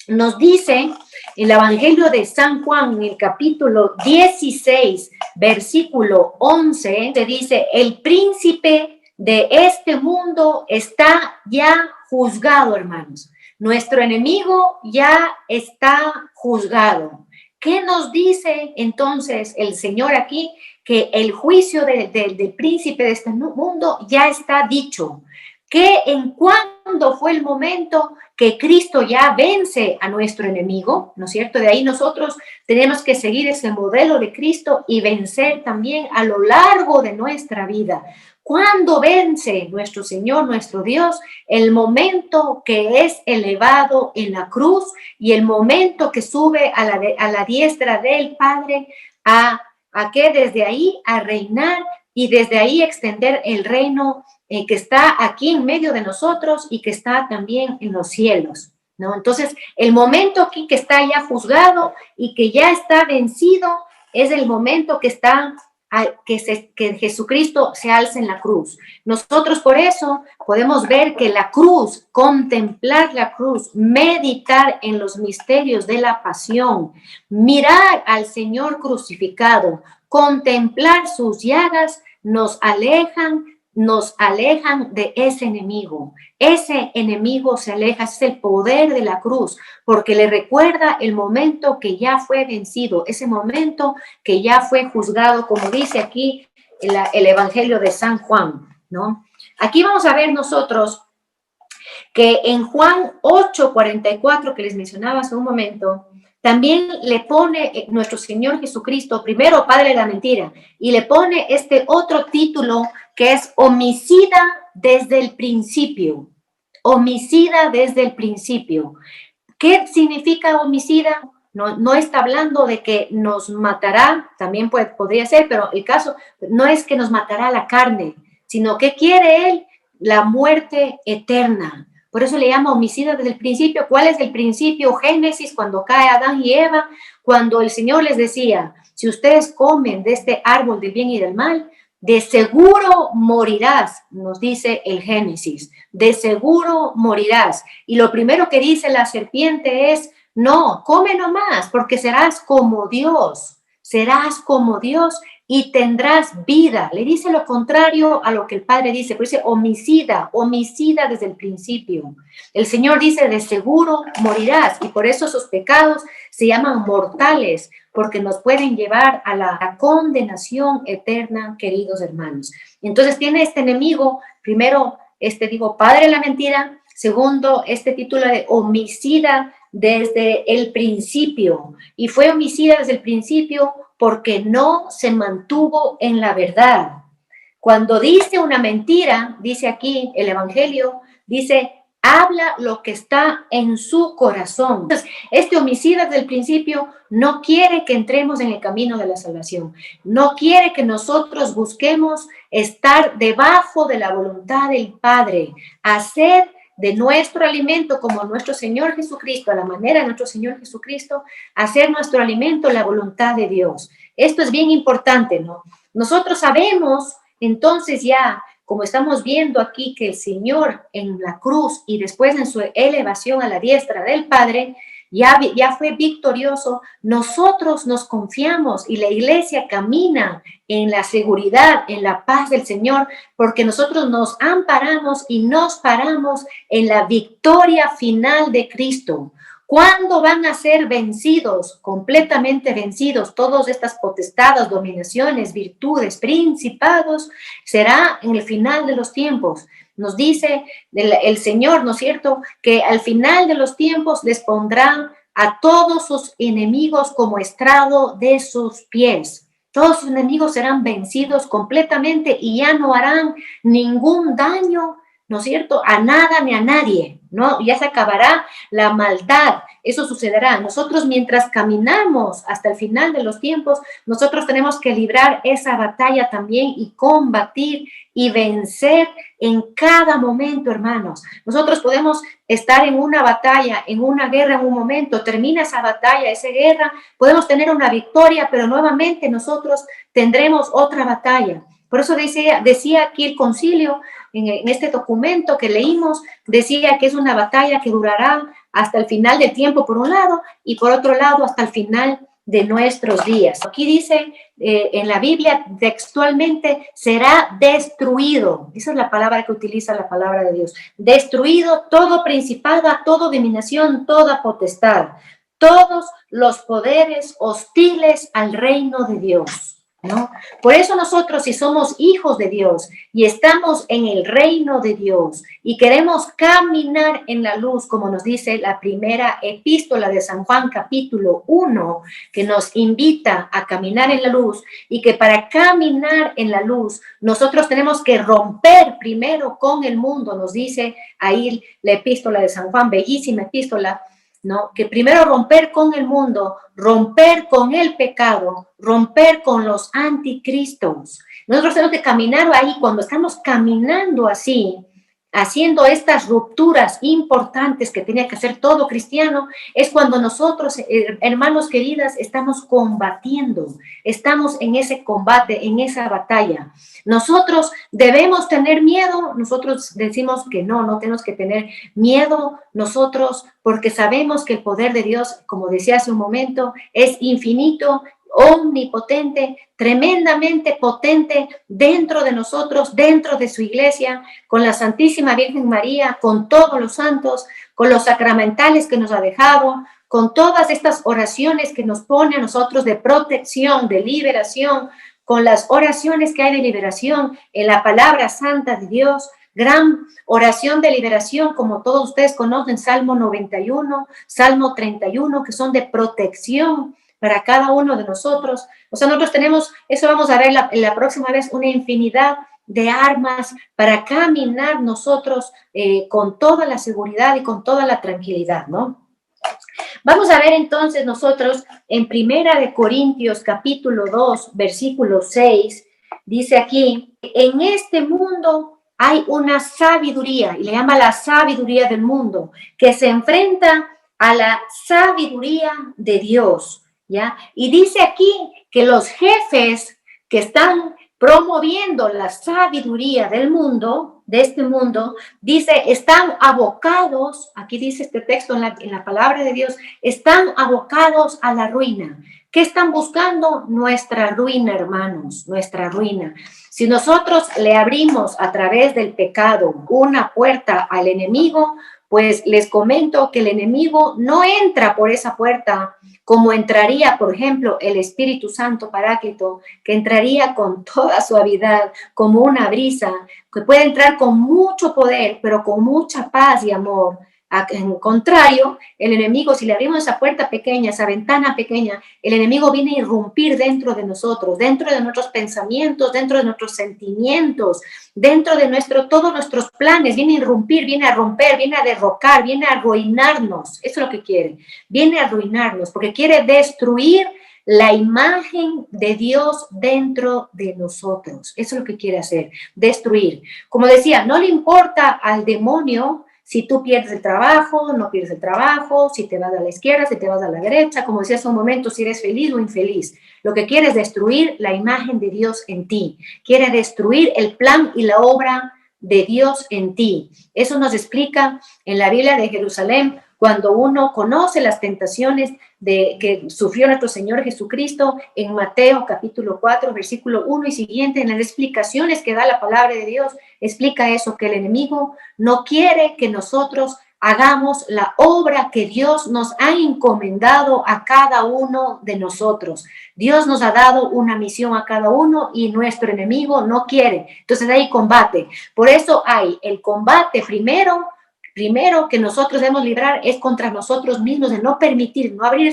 Nos dice el Evangelio de San Juan, en el capítulo 16, versículo 11, se dice: el príncipe de este mundo está ya juzgado, hermanos. Nuestro enemigo ya está juzgado. ¿Qué nos dice entonces el Señor aquí? Que el juicio del príncipe de este mundo ya está dicho. Que en cuándo fue el momento que Cristo ya vence a nuestro enemigo, ¿no es cierto? De ahí nosotros tenemos que seguir ese modelo de Cristo y vencer también a lo largo de nuestra vida. ¿Cuándo vence nuestro Señor, nuestro Dios? El momento que es elevado en la cruz y el momento que sube a la diestra del Padre a que desde ahí a reinar y desde ahí extender el reino que está aquí en medio de nosotros y que está también en los cielos, ¿no? Entonces, el momento aquí que está ya juzgado y que ya está vencido es el momento que está que Jesucristo se alza en la cruz. Nosotros por eso podemos ver que la cruz, contemplar la cruz, meditar en los misterios de la pasión, mirar al Señor crucificado, contemplar sus llagas, nos alejan de ese enemigo. Ese enemigo se aleja, es el poder de la cruz, porque le recuerda el momento que ya fue vencido, ese momento que ya fue juzgado, como dice aquí el Evangelio de San Juan, ¿no? Aquí vamos a ver nosotros que en Juan 8:44, que les mencionaba hace un momento, también le pone nuestro Señor Jesucristo, primero Padre de la mentira, y le pone este otro título que es homicida desde el principio. Homicida desde el principio. ¿Qué significa homicida? No está hablando de que nos matará, también podría ser, pero el caso no es que nos matará la carne, sino que quiere Él la muerte eterna. Por eso le llama homicida desde el principio. ¿Cuál es el principio? Génesis, cuando cae Adán y Eva, cuando el Señor les decía: si ustedes comen de este árbol del bien y del mal, de seguro morirás, nos dice el Génesis, de seguro morirás. Y lo primero que dice la serpiente es: no, come nomás, porque serás como Dios y tendrás vida. Le dice lo contrario a lo que el Padre dice, pero dice homicida desde el principio. El Señor dice: de seguro morirás, y por eso esos pecados se llaman mortales, porque nos pueden llevar a la condenación eterna, queridos hermanos. Entonces tiene este enemigo, primero, padre de la mentira, segundo, este título de homicida desde el principio, y fue homicida desde el principio porque no se mantuvo en la verdad. Cuando dice una mentira, dice aquí el Evangelio, dice, habla lo que está en su corazón. Entonces, este homicida desde el principio no quiere que entremos en el camino de la salvación. No quiere que nosotros busquemos estar debajo de la voluntad del Padre, hacer de nuestro alimento como nuestro Señor Jesucristo, a la manera de nuestro Señor Jesucristo, hacer nuestro alimento la voluntad de Dios. Esto es bien importante, ¿no? Nosotros sabemos, entonces ya, como estamos viendo aquí, que el Señor en la cruz y después en su elevación a la diestra del Padre, ya fue victorioso. Nosotros nos confiamos y la iglesia camina en la seguridad, en la paz del Señor, porque nosotros nos amparamos y nos paramos en la victoria final de Cristo. ¿Cuándo van a ser vencidos, completamente vencidos, todas estas potestades, dominaciones, virtudes, principados? Será en el final de los tiempos. Nos dice el Señor, ¿no es cierto?, que al final de los tiempos les pondrá a todos sus enemigos como estrado de sus pies. Todos sus enemigos serán vencidos completamente y ya no harán ningún daño, ¿no es cierto?, a nada ni a nadie, ¿no? Ya se acabará la maldad. Eso sucederá. Nosotros, mientras caminamos hasta el final de los tiempos, nosotros tenemos que librar esa batalla también y combatir y vencer en cada momento, hermanos. Nosotros podemos estar en una batalla, en una guerra en un momento, termina esa batalla, esa guerra, podemos tener una victoria, pero nuevamente nosotros tendremos otra batalla. Por eso decía aquí el concilio, en este documento que leímos, decía que es una batalla que durará hasta el final del tiempo por un lado y por otro lado hasta el final de nuestros días. Aquí dice en la Biblia textualmente, será destruido. Esa es la palabra que utiliza la palabra de Dios. Destruido todo principado, toda dominación, toda potestad, todos los poderes hostiles al reino de Dios, ¿no? Por eso nosotros, si somos hijos de Dios y estamos en el reino de Dios y queremos caminar en la luz, como nos dice la primera epístola de San Juan, capítulo 1, que nos invita a caminar en la luz, y que para caminar en la luz nosotros tenemos que romper primero con el mundo, nos dice ahí la epístola de San Juan, bellísima epístola, ¿no? Que primero romper con el mundo, romper con el pecado, romper con los anticristos. Nosotros tenemos que caminar ahí. Cuando estamos caminando así, haciendo estas rupturas importantes que tenía que hacer todo cristiano, es cuando nosotros, hermanos queridas, estamos combatiendo, estamos en ese combate, en esa batalla. Nosotros debemos tener miedo. Nosotros decimos que no tenemos que tener miedo nosotros, porque sabemos que el poder de Dios, como decía hace un momento, es infinito, omnipotente, tremendamente potente dentro de nosotros, dentro de su iglesia, con la Santísima Virgen María, con todos los santos, con los sacramentales que nos ha dejado, con todas estas oraciones que nos pone a nosotros de protección, de liberación, con las oraciones que hay de liberación en la palabra santa de Dios. Gran oración de liberación, como todos ustedes conocen, Salmo 91, Salmo 31, que son de protección para cada uno de nosotros. O sea, nosotros tenemos, eso vamos a ver la próxima vez, una infinidad de armas para caminar nosotros con toda la seguridad y con toda la tranquilidad, ¿no? Vamos a ver entonces nosotros en Primera de Corintios capítulo 2, versículo 6, dice aquí, en este mundo hay una sabiduría, y le llama la sabiduría del mundo, que se enfrenta a la sabiduría de Dios. ¿Ya? Y dice aquí que los jefes que están promoviendo la sabiduría del mundo, de este mundo, dice, están abocados, aquí dice este texto en la palabra de Dios, están abocados a la ruina. ¿Qué están buscando? Nuestra ruina, hermanos, nuestra ruina. Si nosotros le abrimos a través del pecado una puerta al enemigo, pues les comento que el enemigo no entra por esa puerta como entraría, por ejemplo, el Espíritu Santo Paráclito, que entraría con toda suavidad, como una brisa, que puede entrar con mucho poder, pero con mucha paz y amor En contrario, el enemigo, si le abrimos esa puerta pequeña, esa ventana pequeña, el enemigo viene a irrumpir dentro de nosotros, dentro de nuestros pensamientos, dentro de nuestros sentimientos, dentro de todos nuestros planes, viene a irrumpir, viene a romper, viene a derrocar, viene a arruinarnos. Eso es lo que quiere. Viene a arruinarnos porque quiere destruir la imagen de Dios dentro de nosotros. Eso es lo que quiere hacer, destruir. Como decía, no le importa al demonio si tú pierdes el trabajo, no pierdes el trabajo, si te vas a la izquierda, si te vas a la derecha, como decía hace un momento, si eres feliz o infeliz. Lo que quiere es destruir la imagen de Dios en ti. Quiere destruir el plan y la obra de Dios en ti. Eso nos explica en la Biblia de Jerusalén, cuando uno conoce las tentaciones que sufrió nuestro Señor Jesucristo en Mateo capítulo 4, versículo 1 y siguiente, en las explicaciones que da la palabra de Dios, explica eso, que el enemigo no quiere que nosotros hagamos la obra que Dios nos ha encomendado a cada uno de nosotros. Dios nos ha dado una misión a cada uno y nuestro enemigo no quiere. Entonces hay combate. Por eso hay el combate primero que nosotros debemos librar es contra nosotros mismos, de no permitir, no abrir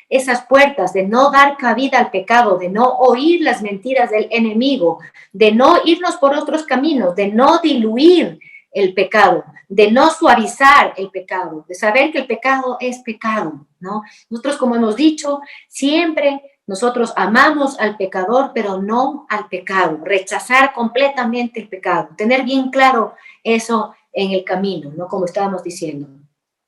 esas puertas, de no dar cabida al pecado, de no oír las mentiras del enemigo, de no irnos por otros caminos, de no diluir el pecado, de no suavizar el pecado, de saber que el pecado es pecado, ¿no? Nosotros, como hemos dicho, siempre nosotros amamos al pecador, pero no al pecado, rechazar completamente el pecado, tener bien claro eso en el camino, ¿no? Como estábamos diciendo.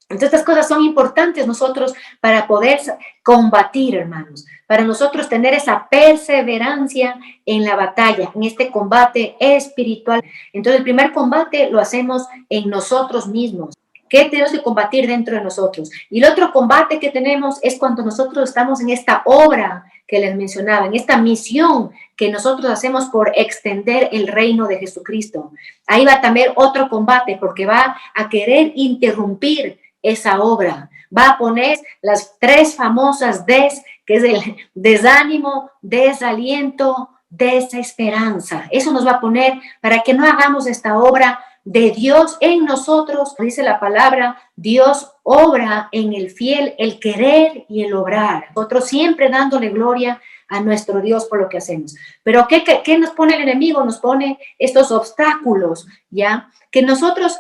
Entonces, estas cosas son importantes nosotros para poder combatir, hermanos, para nosotros tener esa perseverancia en la batalla, en este combate espiritual. Entonces, el primer combate lo hacemos en nosotros mismos. ¿Qué tenemos que combatir dentro de nosotros? Y el otro combate que tenemos es cuando nosotros estamos en esta obra que les mencionaba, en esta misión que nosotros hacemos por extender el reino de Jesucristo. Ahí va también otro combate porque va a querer interrumpir esa obra. Va a poner las tres famosas Ds, que es el desánimo, desaliento, desesperanza. Eso nos va a poner para que no hagamos esta obra de Dios en nosotros. Dice la palabra, Dios obra en el fiel, el querer y el obrar. Nosotros siempre dándole gloria a nuestro Dios por lo que hacemos. Pero ¿qué nos pone el enemigo? Nos pone estos obstáculos, ¿ya? Que nosotros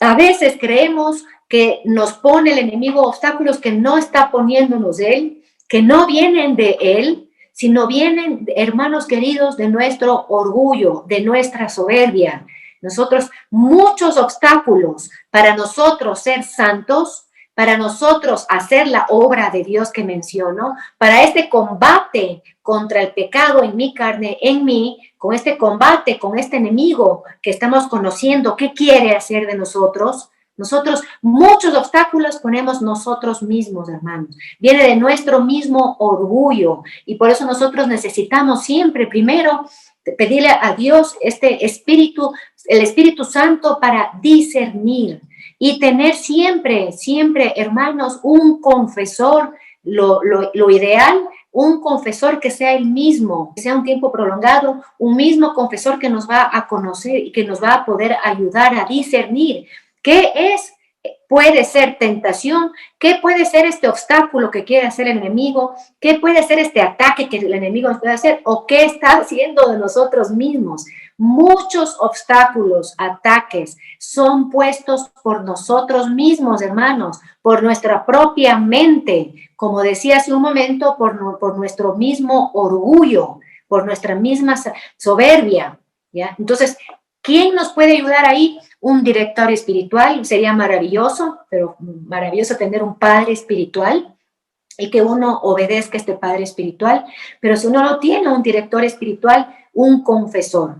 a veces creemos que nos pone el enemigo obstáculos que no está poniéndonos él, que no vienen de él, sino vienen, hermanos queridos, de nuestro orgullo, de nuestra soberbia. Nosotros, muchos obstáculos para nosotros ser santos, para nosotros hacer la obra de Dios que menciono, para este combate contra el pecado en mi carne, en mí, con este combate, con este enemigo que estamos conociendo, ¿qué quiere hacer de nosotros? Nosotros, muchos obstáculos ponemos nosotros mismos, hermanos. Viene de nuestro mismo orgullo y por eso nosotros necesitamos siempre, primero, pedirle a Dios este espíritu, el Espíritu Santo para discernir y tener siempre, hermanos, un confesor, lo ideal, un confesor que sea el mismo, que sea un tiempo prolongado, un mismo confesor que nos va a conocer y que nos va a poder ayudar a discernir qué es. Puede ser tentación, qué puede ser este obstáculo que quiere hacer el enemigo, qué puede ser este ataque que el enemigo nos puede hacer o qué está haciendo de nosotros mismos. Muchos obstáculos, ataques son puestos por nosotros mismos, hermanos, por nuestra propia mente, como decía hace un momento, por nuestro mismo orgullo, por nuestra misma soberbia, ¿ya? Entonces, ¿quién nos puede ayudar ahí? Un director espiritual, sería maravilloso, pero maravilloso tener un padre espiritual y que uno obedezca a este padre espiritual, pero si uno no tiene un director espiritual, un confesor,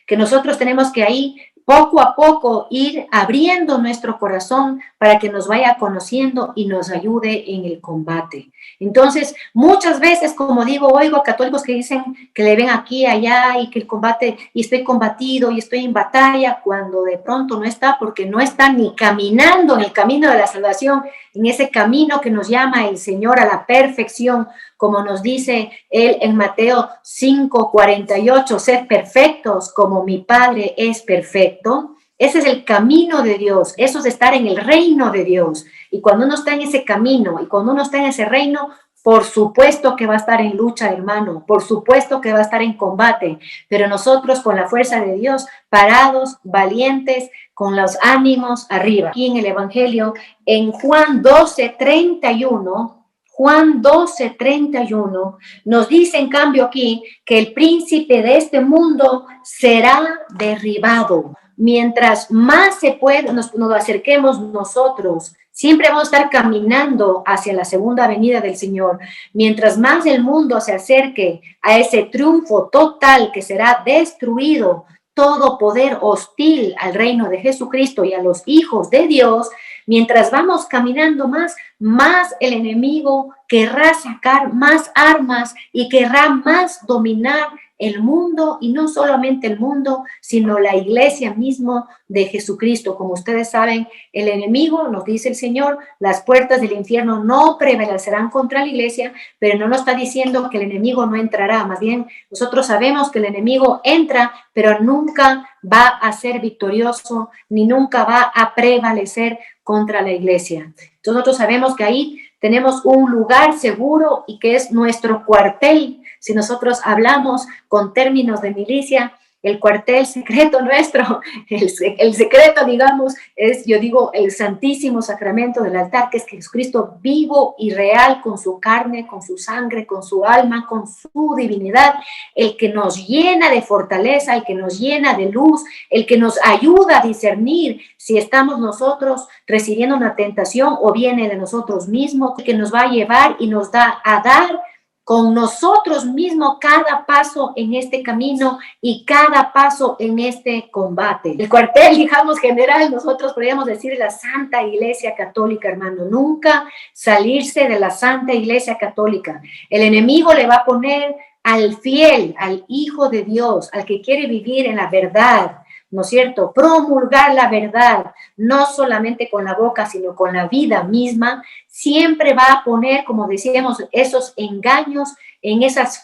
que nosotros tenemos que ahí poco a poco ir abriendo nuestro corazón para que nos vaya conociendo y nos ayude en el combate. Entonces, muchas veces, como digo, oigo a católicos que dicen que le ven aquí, allá y que el combate, y estoy combatido y estoy en batalla, cuando de pronto no está, porque no está ni caminando en el camino de la salvación, en ese camino que nos llama el Señor a la perfección, como nos dice él en Mateo 5:48, sed perfectos como mi Padre es perfecto. Ese es el camino de Dios, eso es estar en el reino de Dios. Y cuando uno está en ese camino y cuando uno está en ese reino, por supuesto que va a estar en lucha, hermano, por supuesto que va a estar en combate, pero nosotros con la fuerza de Dios, parados, valientes, con los ánimos arriba. Aquí en el Evangelio, en Juan 12:31, Juan 12:31 nos dice en cambio aquí que el príncipe de este mundo será derribado. Mientras más se puede, nos acerquemos nosotros, siempre vamos a estar caminando hacia la segunda venida del Señor. Mientras más el mundo se acerque a ese triunfo total que será destruido, todo poder hostil al reino de Jesucristo y a los hijos de Dios, mientras vamos caminando más el enemigo querrá sacar más armas y querrá más dominar el mundo, y no solamente el mundo, sino la iglesia mismo de Jesucristo. Como ustedes saben, el enemigo, nos dice el Señor, las puertas del infierno no prevalecerán contra la iglesia, pero no nos está diciendo que el enemigo no entrará. Más bien, nosotros sabemos que el enemigo entra, pero nunca va a ser victorioso, ni nunca va a prevalecer contra la iglesia. Entonces nosotros sabemos que ahí tenemos un lugar seguro y que es nuestro cuartel. Si nosotros hablamos con términos de milicia, el cuartel secreto nuestro, el secreto, digamos, es, yo digo, el santísimo sacramento del altar, que es Jesucristo vivo y real, con su carne, con su sangre, con su alma, con su divinidad, el que nos llena de fortaleza, el que nos llena de luz, el que nos ayuda a discernir si estamos nosotros recibiendo una tentación o viene de nosotros mismos, que nos va a llevar y nos da a dar con nosotros mismos cada paso en este camino y cada paso en este combate. El cuartel, digamos, general, nosotros podríamos decir la Santa Iglesia Católica, hermano. Nunca salirse de la Santa Iglesia Católica. El enemigo le va a poner al fiel, al Hijo de Dios, al que quiere vivir en la verdad, ¿no es cierto? Promulgar la verdad, no solamente con la boca, sino con la vida misma, siempre va a poner, como decíamos, esos engaños en esas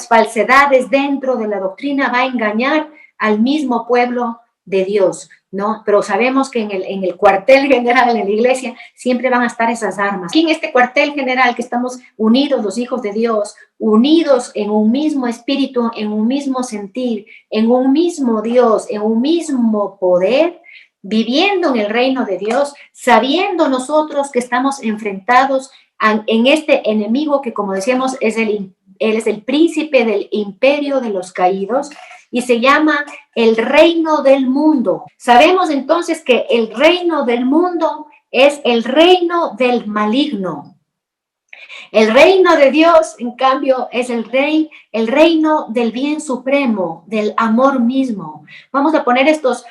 falsedades dentro de la doctrina, va a engañar al mismo pueblo de Dios, ¿no? Pero sabemos que en el cuartel general, en la iglesia, siempre van a estar esas armas. Aquí en este cuartel general que estamos unidos, los hijos de Dios, unidos en un mismo espíritu, en un mismo sentir, en un mismo Dios, en un mismo poder, viviendo en el reino de Dios, sabiendo nosotros que estamos enfrentados en este enemigo que, como decíamos, él es el príncipe del imperio de los caídos y se llama el reino del mundo. Sabemos entonces que el reino del mundo es el reino del maligno. El reino de Dios, en cambio, es el reino del bien supremo, del amor mismo. Vamos a poner estos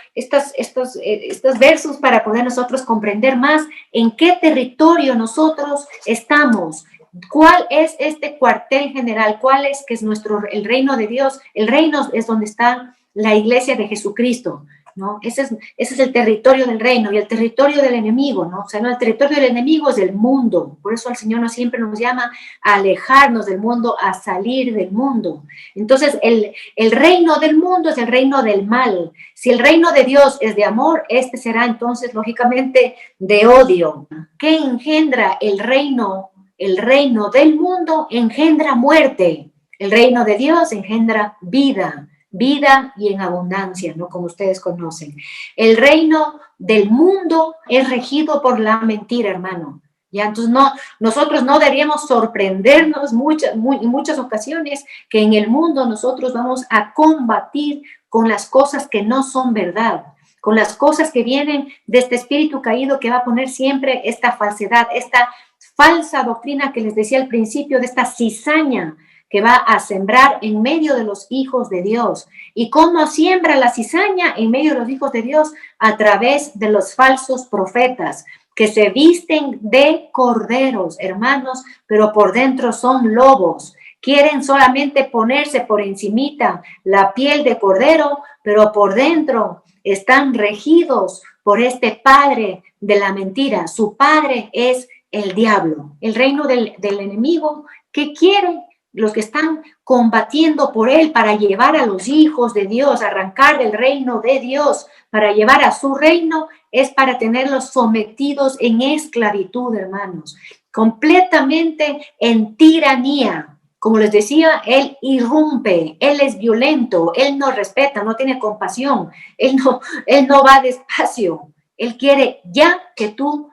versos para poder nosotros comprender más en qué territorio nosotros estamos. ¿Cuál es este cuartel general? ¿Cuál es que es el reino de Dios? El reino es donde está la iglesia de Jesucristo, ¿no? Ese es el territorio del reino y el territorio del enemigo, ¿no? O sea, no, el territorio del enemigo es el mundo. Por eso el Señor siempre nos llama a alejarnos del mundo, a salir del mundo. Entonces, el reino del mundo es el reino del mal. Si el reino de Dios es de amor, este será entonces, lógicamente, de odio. ¿Qué engendra el reino? El reino del mundo engendra muerte. El reino de Dios engendra vida. Vida y en abundancia, ¿no? Como ustedes conocen. El reino del mundo es regido por la mentira, hermano. Ya, entonces nosotros no deberíamos sorprendernos en muchas ocasiones que en el mundo nosotros vamos a combatir con las cosas que no son verdad, con las cosas que vienen de este espíritu caído que va a poner siempre esta falsedad, esta falsa doctrina que les decía al principio, de esta cizaña que va a sembrar en medio de los hijos de Dios. ¿Y cómo siembra la cizaña en medio de los hijos de Dios? A través de los falsos profetas, que se visten de corderos, hermanos, pero por dentro son lobos. Quieren solamente ponerse por encimita la piel de cordero, pero por dentro están regidos por este padre de la mentira. Su padre es el diablo. El reino del enemigo, ¿qué quiere? los que están combatiendo por Él para llevar a los hijos de Dios, arrancar del reino de Dios, para llevar a su reino, es para tenerlos sometidos en esclavitud, hermanos, completamente en tiranía. Como les decía, Él irrumpe, Él es violento, Él no respeta, no tiene compasión, Él no va despacio. Él quiere ya que tú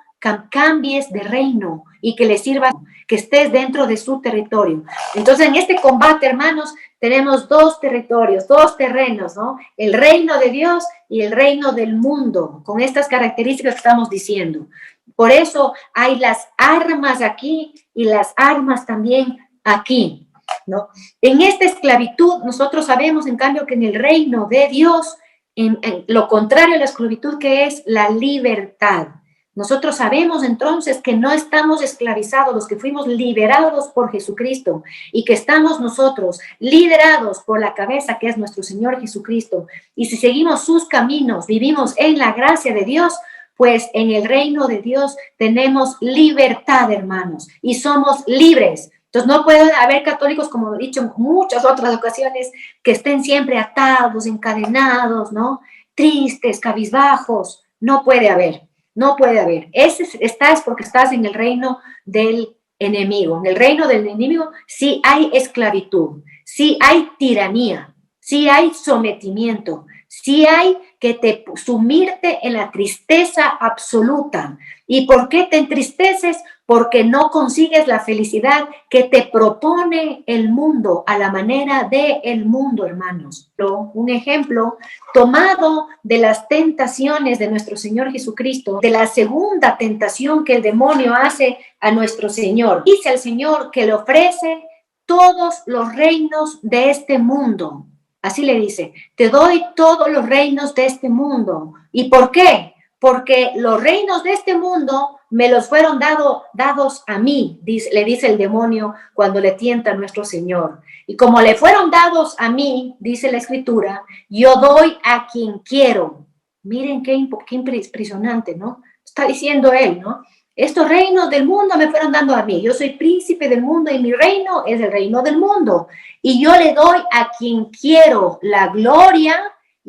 cambies de reino y que le sirvas, que estés dentro de su territorio. Entonces, en este combate, hermanos, tenemos dos territorios, dos terrenos, ¿no? El reino de Dios y el reino del mundo, con estas características que estamos diciendo. Por eso hay las armas aquí y las armas también aquí, ¿no? En esta esclavitud, nosotros sabemos, en cambio, que en el reino de Dios, en lo contrario a la esclavitud, que es la libertad. Nosotros sabemos entonces que no estamos esclavizados, los que fuimos liberados por Jesucristo y que estamos nosotros liderados por la cabeza que es nuestro Señor Jesucristo. Y si seguimos sus caminos, vivimos en la gracia de Dios, pues en el reino de Dios tenemos libertad, hermanos, y somos libres. Entonces no puede haber católicos, como he dicho en muchas otras ocasiones, que estén siempre atados, encadenados, ¿no? Tristes, cabizbajos. No puede haber. No puede haber. Estás porque estás en el reino del enemigo. En el reino del enemigo sí hay esclavitud, sí hay tiranía, sí hay sometimiento, sí hay que te sumirte en la tristeza absoluta. ¿Y por qué te entristeces? Porque no consigues la felicidad que te propone el mundo a la manera del mundo, hermanos. Un ejemplo tomado de las tentaciones de nuestro Señor Jesucristo, de la segunda tentación que el demonio hace a nuestro Señor. Dice al Señor que le ofrece todos los reinos de este mundo. Así le dice, te doy todos los reinos de este mundo. ¿Y por qué? Porque los reinos de este mundo me los fueron dados a mí, le dice el demonio cuando le tienta a nuestro Señor. Y como le fueron dados a mí, dice la Escritura, yo doy a quien quiero. Miren qué impresionante, ¿no? Está diciendo él, ¿no? Estos reinos del mundo me fueron dando a mí. Yo soy príncipe del mundo y mi reino es el reino del mundo. Y yo le doy a quien quiero la gloria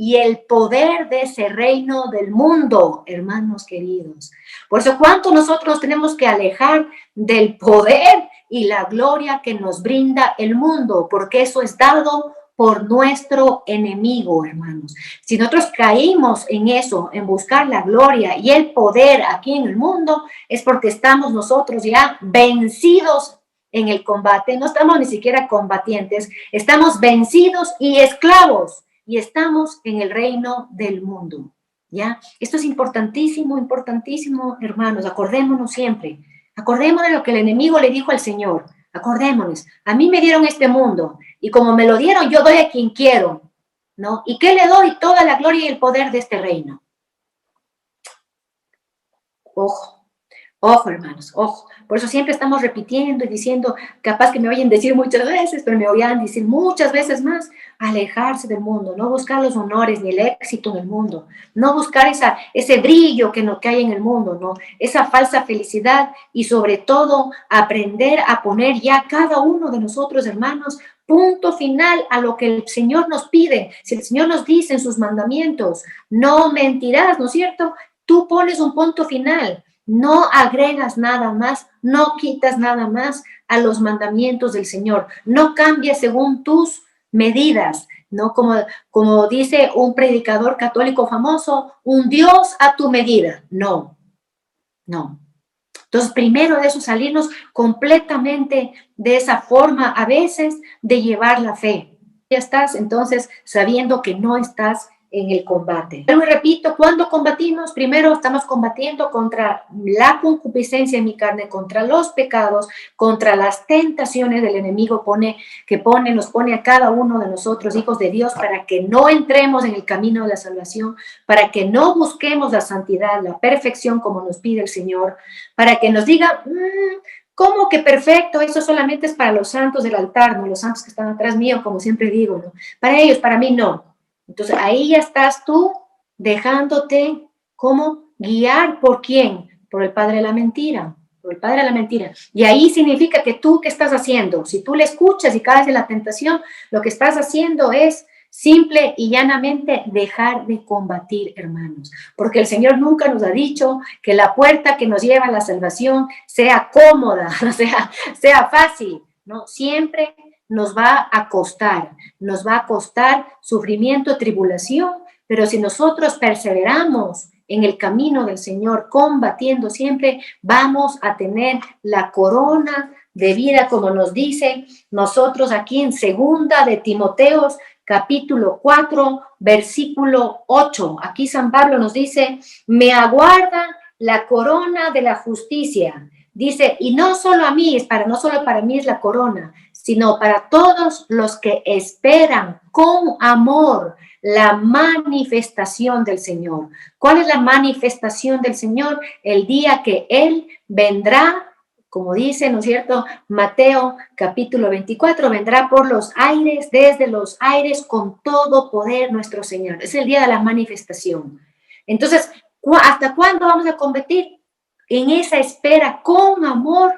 y el poder de ese reino del mundo, hermanos queridos. Por eso, ¿cuánto nosotros tenemos que alejar del poder y la gloria que nos brinda el mundo? Porque eso es dado por nuestro enemigo, hermanos. Si nosotros caímos en eso, en buscar la gloria y el poder aquí en el mundo, es porque estamos nosotros ya vencidos en el combate. No estamos ni siquiera combatientes, estamos vencidos y esclavos. Y estamos en el reino del mundo, ¿ya? Esto es importantísimo, importantísimo, hermanos. Acordémonos siempre. Acordémonos de lo que el enemigo le dijo al Señor. Acordémonos. A mí me dieron este mundo y como me lo dieron, yo doy a quien quiero, ¿no? ¿Y qué le doy? Toda la gloria y el poder de este reino. Ojo. Ojo, hermanos, ojo. Por eso siempre estamos repitiendo y diciendo, capaz que me oyen decir muchas veces, pero me oirán decir muchas veces más, alejarse del mundo, no buscar los honores ni el éxito en el mundo, no buscar ese brillo que hay en el mundo, ¿no? Esa falsa felicidad y sobre todo aprender a poner ya cada uno de nosotros, hermanos, punto final a lo que el Señor nos pide. Si el Señor nos dice en sus mandamientos, no mentirás, ¿no es cierto? Tú pones un punto final. No agregas nada más, no quitas nada más a los mandamientos del Señor. No cambies según tus medidas, ¿no? Como dice un predicador católico famoso, un Dios a tu medida. No, no. Entonces, primero de eso, salirnos completamente de esa forma, a veces, de llevar la fe. Ya estás, entonces, sabiendo que no estás en el combate. Pero repito, ¿cuándo combatimos? Primero estamos combatiendo contra la concupiscencia en mi carne, contra los pecados, contra las tentaciones del enemigo nos pone a cada uno de nosotros, hijos de Dios, para que no entremos en el camino de la salvación, para que no busquemos la santidad, la perfección como nos pide el Señor, para que nos diga, ¿cómo que perfecto? Eso solamente es para los santos del altar, no los santos que están atrás mío, como siempre digo, ¿no? Para ellos, para mí no. Entonces, ahí ya estás tú dejándote, ¿cómo? Guiar por quién? Por el padre de la mentira. o el padre de la mentira. Y ahí significa que tú, ¿qué estás haciendo? Si tú le escuchas y caes en la tentación, lo que estás haciendo es simple y llanamente dejar de combatir, hermanos, porque el Señor nunca nos ha dicho que la puerta que nos lleva a la salvación sea cómoda, sea fácil, ¿no? Siempre nos va a costar sufrimiento, tribulación, pero si nosotros perseveramos en el camino del Señor, combatiendo siempre, vamos a tener la corona de vida, como nos dice nosotros aquí en segunda de Timoteos, capítulo 4, versículo 8. Aquí San Pablo nos dice, me aguarda la corona de la justicia. Dice, y no solo a mí, no solo para mí es la corona, sino para todos los que esperan con amor la manifestación del Señor. ¿Cuál es la manifestación del Señor? El día que Él vendrá, como dice, ¿no es cierto? Mateo capítulo 24, vendrá por los aires, desde los aires, con todo poder nuestro Señor. Es el día de la manifestación. Entonces, ¿hasta cuándo vamos a combatir? En esa espera, con amor,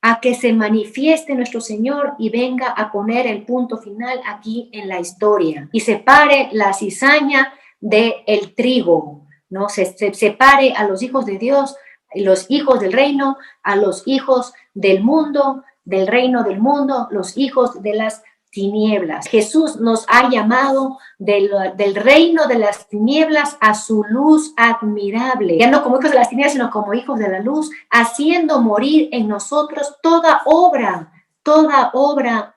a que se manifieste nuestro Señor y venga a poner el punto final aquí en la historia y separe la cizaña del trigo, ¿no? Se separe a los hijos de Dios, los hijos del reino, a los hijos del mundo, del reino del mundo, los hijos de las tinieblas. Jesús nos ha llamado del reino de las tinieblas a su luz admirable, ya no como hijos de las tinieblas, sino como hijos de la luz, haciendo morir en nosotros toda obra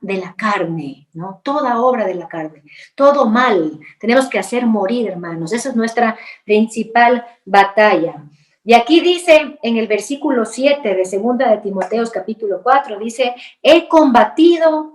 de la carne, ¿no? Toda obra de la carne, todo mal, tenemos que hacer morir, hermanos, esa es nuestra principal batalla. Y aquí dice en el versículo 7 de segunda de Timoteos capítulo 4, dice, he combatido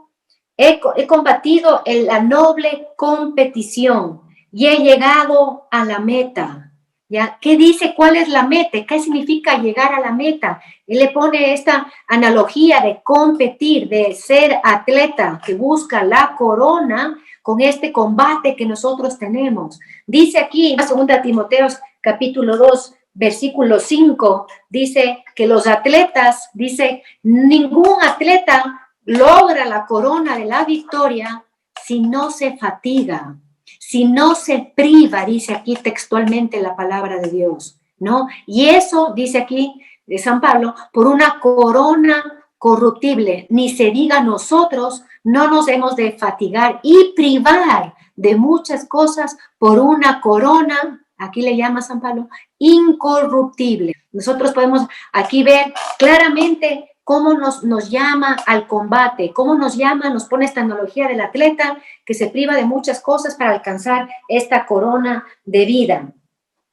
en la noble competición y he llegado a la meta. ¿Ya? ¿Qué dice? ¿Cuál es la meta? ¿Qué significa llegar a la meta? Él le pone esta analogía de competir, de ser atleta que busca la corona con este combate que nosotros tenemos. Dice aquí en 2 Timoteos capítulo 2, versículo 5, dice que los atletas, dice, ningún atleta logra la corona de la victoria si no se fatiga, si no se priva, dice aquí textualmente la palabra de Dios, ¿no? Y eso, dice aquí de San Pablo, por una corona corruptible, ni se diga nosotros, no nos hemos de fatigar y privar de muchas cosas por una corona, aquí le llama San Pablo, incorruptible. Nosotros podemos aquí ver claramente cómo nos llama al combate, cómo nos llama, nos pone esta analogía del atleta que se priva de muchas cosas para alcanzar esta corona de vida.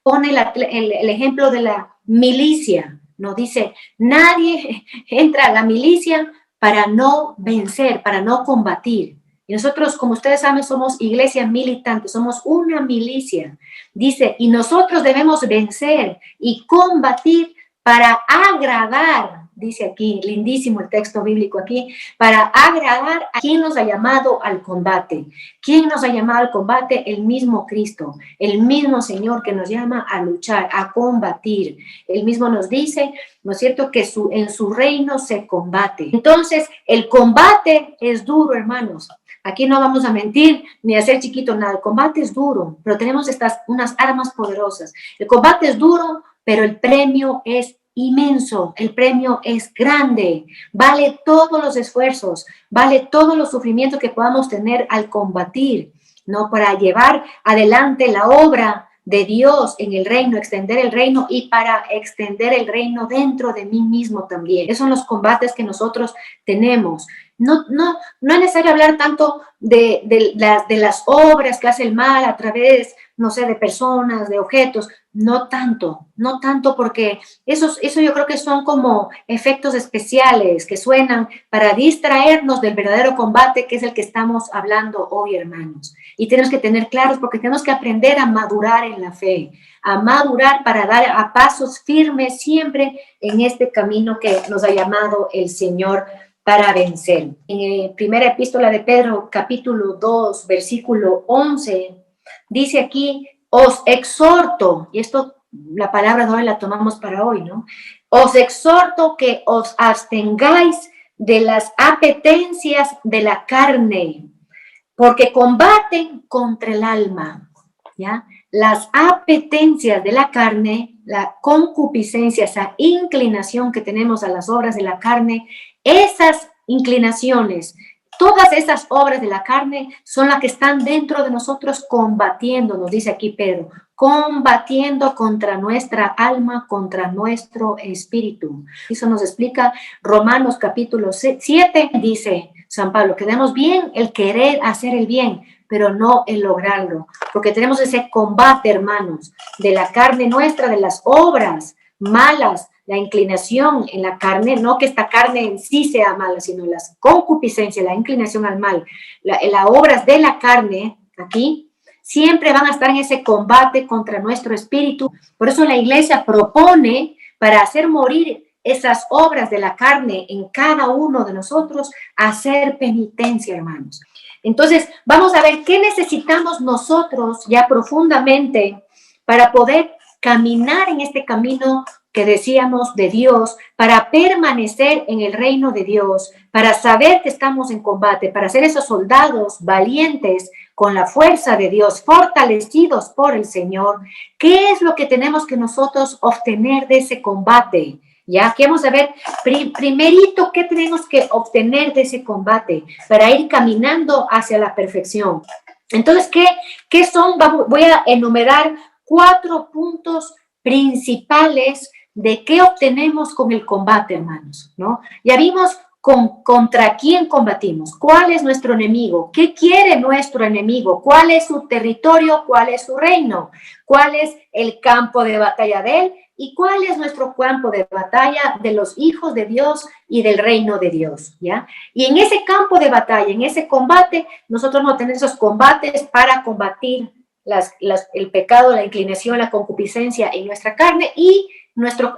Pone el ejemplo de la milicia, nos dice, nadie entra a la milicia para no vencer, para no combatir. Y nosotros, como ustedes saben, somos iglesia militante, somos una milicia. Dice, y nosotros debemos vencer y combatir para agradar, dice aquí, lindísimo el texto bíblico aquí, para agradar a quien nos ha llamado al combate. ¿Quién nos ha llamado al combate? El mismo Cristo, el mismo Señor que nos llama a luchar, a combatir. Él mismo nos dice, ¿no es cierto?, que en su reino se combate. Entonces, el combate es duro, hermanos. Aquí no vamos a mentir ni a hacer chiquito nada. El combate es duro, pero tenemos unas armas poderosas. El combate es duro, pero el premio es inmenso, el premio es grande, vale todos los esfuerzos, vale todos los sufrimientos que podamos tener al combatir, ¿no? Para llevar adelante la obra de Dios en el reino, extender el reino y para extender el reino dentro de mí mismo también. Esos son los combates que nosotros tenemos. No es necesario hablar tanto de las obras que hace el mal a través, no sé, de personas, de objetos, no tanto porque eso yo creo que son como efectos especiales que suenan para distraernos del verdadero combate que es el que estamos hablando hoy, hermanos. Y tenemos que tener claros porque tenemos que aprender a madurar en la fe, a madurar para dar a pasos firmes siempre en este camino que nos ha llamado el Señor para vencer. En la primera epístola de Pedro, capítulo 2, versículo 11, dice aquí, os exhorto, y esto la palabra de hoy la tomamos para hoy, ¿no? Os exhorto que os abstengáis de las apetencias de la carne, porque combaten contra el alma, ¿ya? Las apetencias de la carne, la concupiscencia, esa inclinación que tenemos a las obras de la carne, esas inclinaciones, todas esas obras de la carne son las que están dentro de nosotros combatiendo, nos dice aquí Pedro, combatiendo contra nuestra alma, contra nuestro espíritu. Eso nos explica Romanos capítulo 7, dice San Pablo, que demos bien el querer hacer el bien, pero no el lograrlo, porque tenemos ese combate, hermanos, de la carne nuestra, de las obras malas, la inclinación en la carne, no que esta carne en sí sea mala, sino las concupiscencias, la inclinación al mal, las obras de la carne, aquí, siempre van a estar en ese combate contra nuestro espíritu. Por eso la iglesia propone, para hacer morir esas obras de la carne en cada uno de nosotros, hacer penitencia, hermanos. Entonces, vamos a ver qué necesitamos nosotros ya profundamente para poder caminar en este camino que decíamos de Dios, para permanecer en el reino de Dios, para saber que estamos en combate, para ser esos soldados valientes con la fuerza de Dios, fortalecidos por el Señor. ¿Qué es lo que tenemos que nosotros obtener de ese combate? Ya, aquí vamos a ver primerito qué tenemos que obtener de ese combate para ir caminando hacia la perfección. Entonces, ¿qué son? Voy a enumerar 4 puntos principales de qué obtenemos con el combate, hermanos, ¿no? Ya vimos contra quién combatimos, cuál es nuestro enemigo, qué quiere nuestro enemigo, cuál es su territorio, cuál es su reino, cuál es el campo de batalla de él y cuál es nuestro campo de batalla de los hijos de Dios y del reino de Dios, ¿ya? Y en ese campo de batalla, en ese combate, nosotros no tenemos esos combates para combatir el pecado, la inclinación, la concupiscencia en nuestra carne y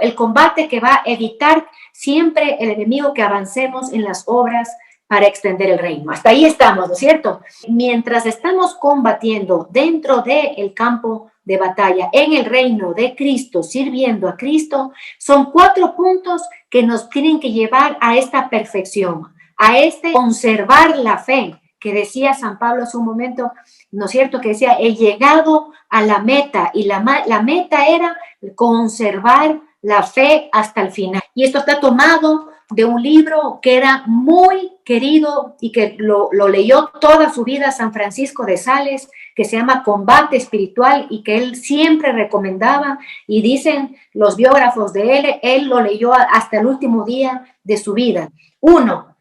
el combate que va a evitar siempre el enemigo que avancemos en las obras para extender el reino. Hasta ahí estamos, ¿no es cierto? Mientras estamos combatiendo dentro del campo de batalla, en el reino de Cristo, sirviendo a Cristo, son 4 puntos que nos tienen que llevar a esta perfección, a conservar la fe, que decía San Pablo hace un momento, ¿no es cierto? Que decía, he llegado a la meta, y la meta era conservar la fe hasta el final. Y esto está tomado de un libro que era muy querido y que lo leyó toda su vida San Francisco de Sales, que se llama Combate Espiritual y que él siempre recomendaba, y dicen los biógrafos de él lo leyó hasta el último día de su vida. 1,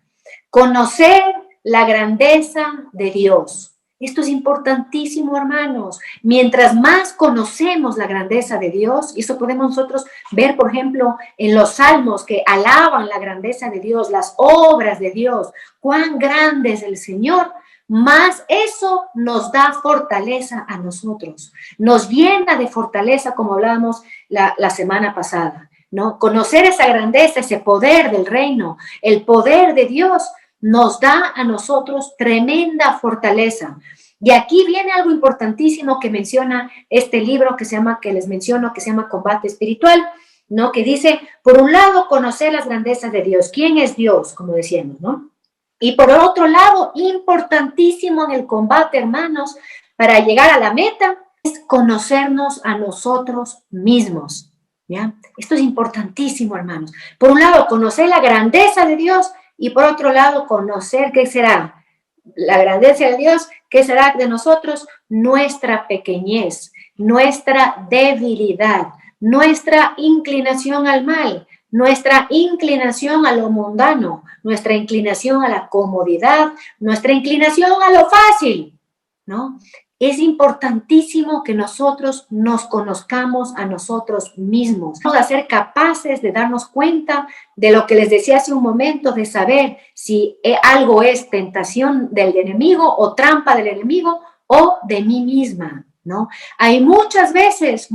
conocer la grandeza de Dios. Esto es importantísimo, hermanos. Mientras más conocemos la grandeza de Dios, y eso podemos nosotros ver, por ejemplo, en los salmos que alaban la grandeza de Dios, las obras de Dios, cuán grande es el Señor, más eso nos da fortaleza a nosotros. Nos llena de fortaleza, como hablábamos la semana pasada, ¿no? Conocer esa grandeza, ese poder del reino, el poder de Dios, nos da a nosotros tremenda fortaleza. Y aquí viene algo importantísimo que menciona este libro que les menciono, que se llama Combate Espiritual, ¿no? Que dice, por un lado, conocer las grandezas de Dios. ¿Quién es Dios? Como decíamos, ¿no? Y por otro lado, importantísimo en el combate, hermanos, para llegar a la meta, es conocernos a nosotros mismos, ¿ya? Esto es importantísimo, hermanos. Por un lado, conocer la grandeza de Dios, y por otro lado, conocer qué será la grandeza de Dios, qué será de nosotros, nuestra pequeñez, nuestra debilidad, nuestra inclinación al mal, nuestra inclinación a lo mundano, nuestra inclinación a la comodidad, nuestra inclinación a lo fácil, ¿no? Es importantísimo que nosotros nos conozcamos a nosotros mismos. Vamos a ser capaces de darnos cuenta de lo que les decía hace un momento, de saber si algo es tentación del enemigo o trampa del enemigo o de mí misma, ¿no? Hay muchas veces,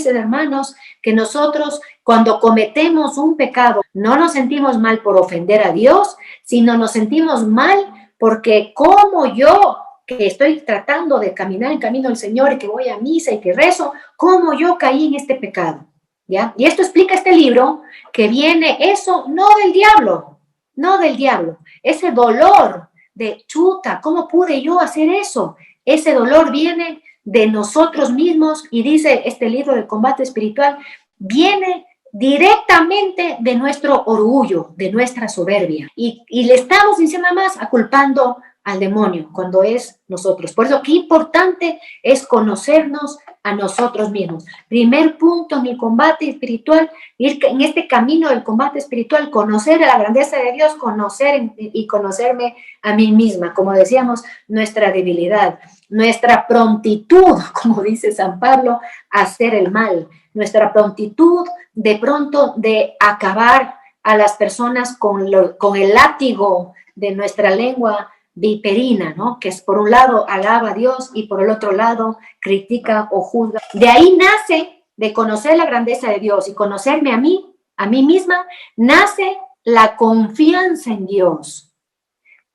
hermanos, que nosotros cuando cometemos un pecado no nos sentimos mal por ofender a Dios, sino nos sentimos mal porque como yo, que estoy tratando de caminar en camino del Señor y que voy a misa y que rezo, cómo yo caí en este pecado, ¿ya? Y esto explica este libro, que viene eso no del diablo, no del diablo, ese dolor de chuta, ¿cómo pude yo hacer eso? Ese dolor viene de nosotros mismos y dice este libro del combate espiritual, viene directamente de nuestro orgullo, de nuestra soberbia. Y le estamos diciendo nada más aculpando al demonio cuando es nosotros. Por eso qué importante es conocernos a nosotros mismos. Primer punto en el combate espiritual, ir en este camino del combate espiritual, conocer a la grandeza de Dios, conocer y conocerme a mí misma. Como decíamos, nuestra debilidad, nuestra prontitud, como dice San Pablo, a hacer el mal, nuestra prontitud de pronto de acabar a las personas con el látigo de nuestra lengua viperina, ¿no? Que es por un lado alaba a Dios y por el otro lado critica o juzga. De ahí nace, de conocer la grandeza de Dios y conocerme a mí misma, nace la confianza en Dios.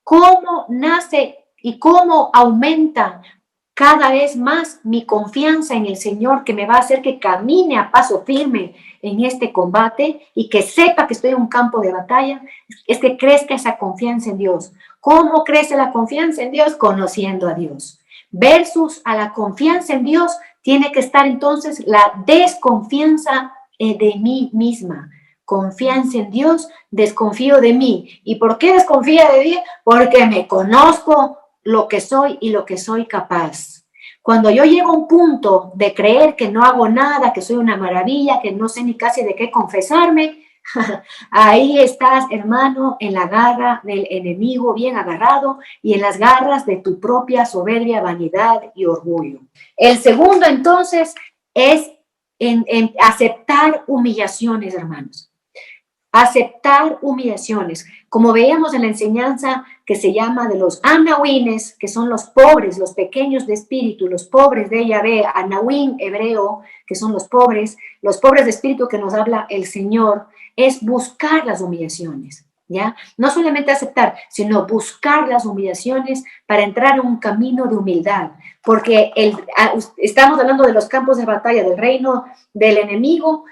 ¿Cómo nace y cómo aumenta cada vez más mi confianza en el Señor, que me va a hacer que camine a paso firme en este combate y que sepa que estoy en un campo de batalla? Es que crezca esa confianza en Dios. ¿Cómo crece la confianza en Dios? Conociendo a Dios. Versus a la confianza en Dios tiene que estar entonces la desconfianza de mí misma. Confianza en Dios, desconfío de mí. ¿Y por qué desconfía de mí? Porque me conozco lo que soy y lo que soy capaz. Cuando yo llego a un punto de creer que no hago nada, que soy una maravilla, que no sé ni casi de qué confesarme, ahí estás, hermano, en la garra del enemigo, bien agarrado, y en las garras de tu propia soberbia, vanidad y orgullo. El segundo, entonces, es en aceptar humillaciones, hermanos. Aceptar humillaciones, como veíamos en la enseñanza que se llama de los anahuines, que son los pobres, los pequeños de espíritu, los pobres de Yahvé, anahuín hebreo, que son los pobres de espíritu que nos habla el Señor, es buscar las humillaciones, ¿ya? No solamente aceptar, sino buscar las humillaciones para entrar en un camino de humildad, porque estamos hablando de los campos de batalla del reino del enemigo.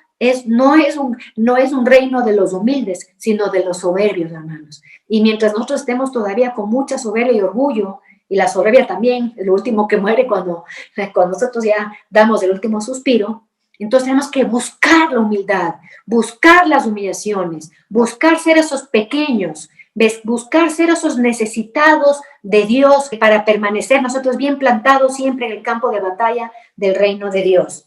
No es un reino de los humildes, sino de los soberbios, hermanos. Y mientras nosotros estemos todavía con mucha soberbia y orgullo, y la soberbia también, el último que muere cuando nosotros ya damos el último suspiro, entonces tenemos que buscar la humildad, buscar las humillaciones, buscar ser esos pequeños, buscar ser esos necesitados de Dios para permanecer nosotros bien plantados siempre en el campo de batalla del reino de Dios.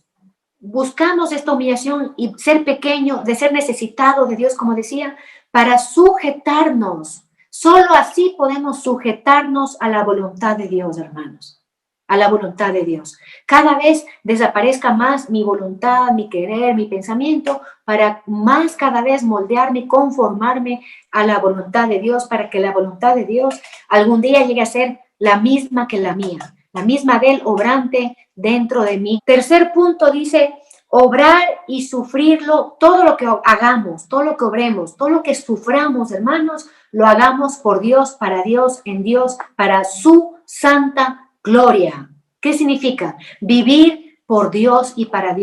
Buscamos esta humillación y ser pequeño, de ser necesitado de Dios, como decía, para sujetarnos. Solo así podemos sujetarnos a la voluntad de Dios, hermanos, a la voluntad de Dios. Cada vez desaparezca más mi voluntad, mi querer, mi pensamiento, para más cada vez moldearme, conformarme a la voluntad de Dios, para que la voluntad de Dios algún día llegue a ser la misma que la mía, la misma de Él obrante dentro de mí. Tercer punto dice, obrar y sufrirlo, todo lo que hagamos, todo lo que obremos, todo lo que suframos, hermanos, lo hagamos por Dios, para Dios, en Dios, para su santa gloria. ¿Qué significa? Vivir por Dios y para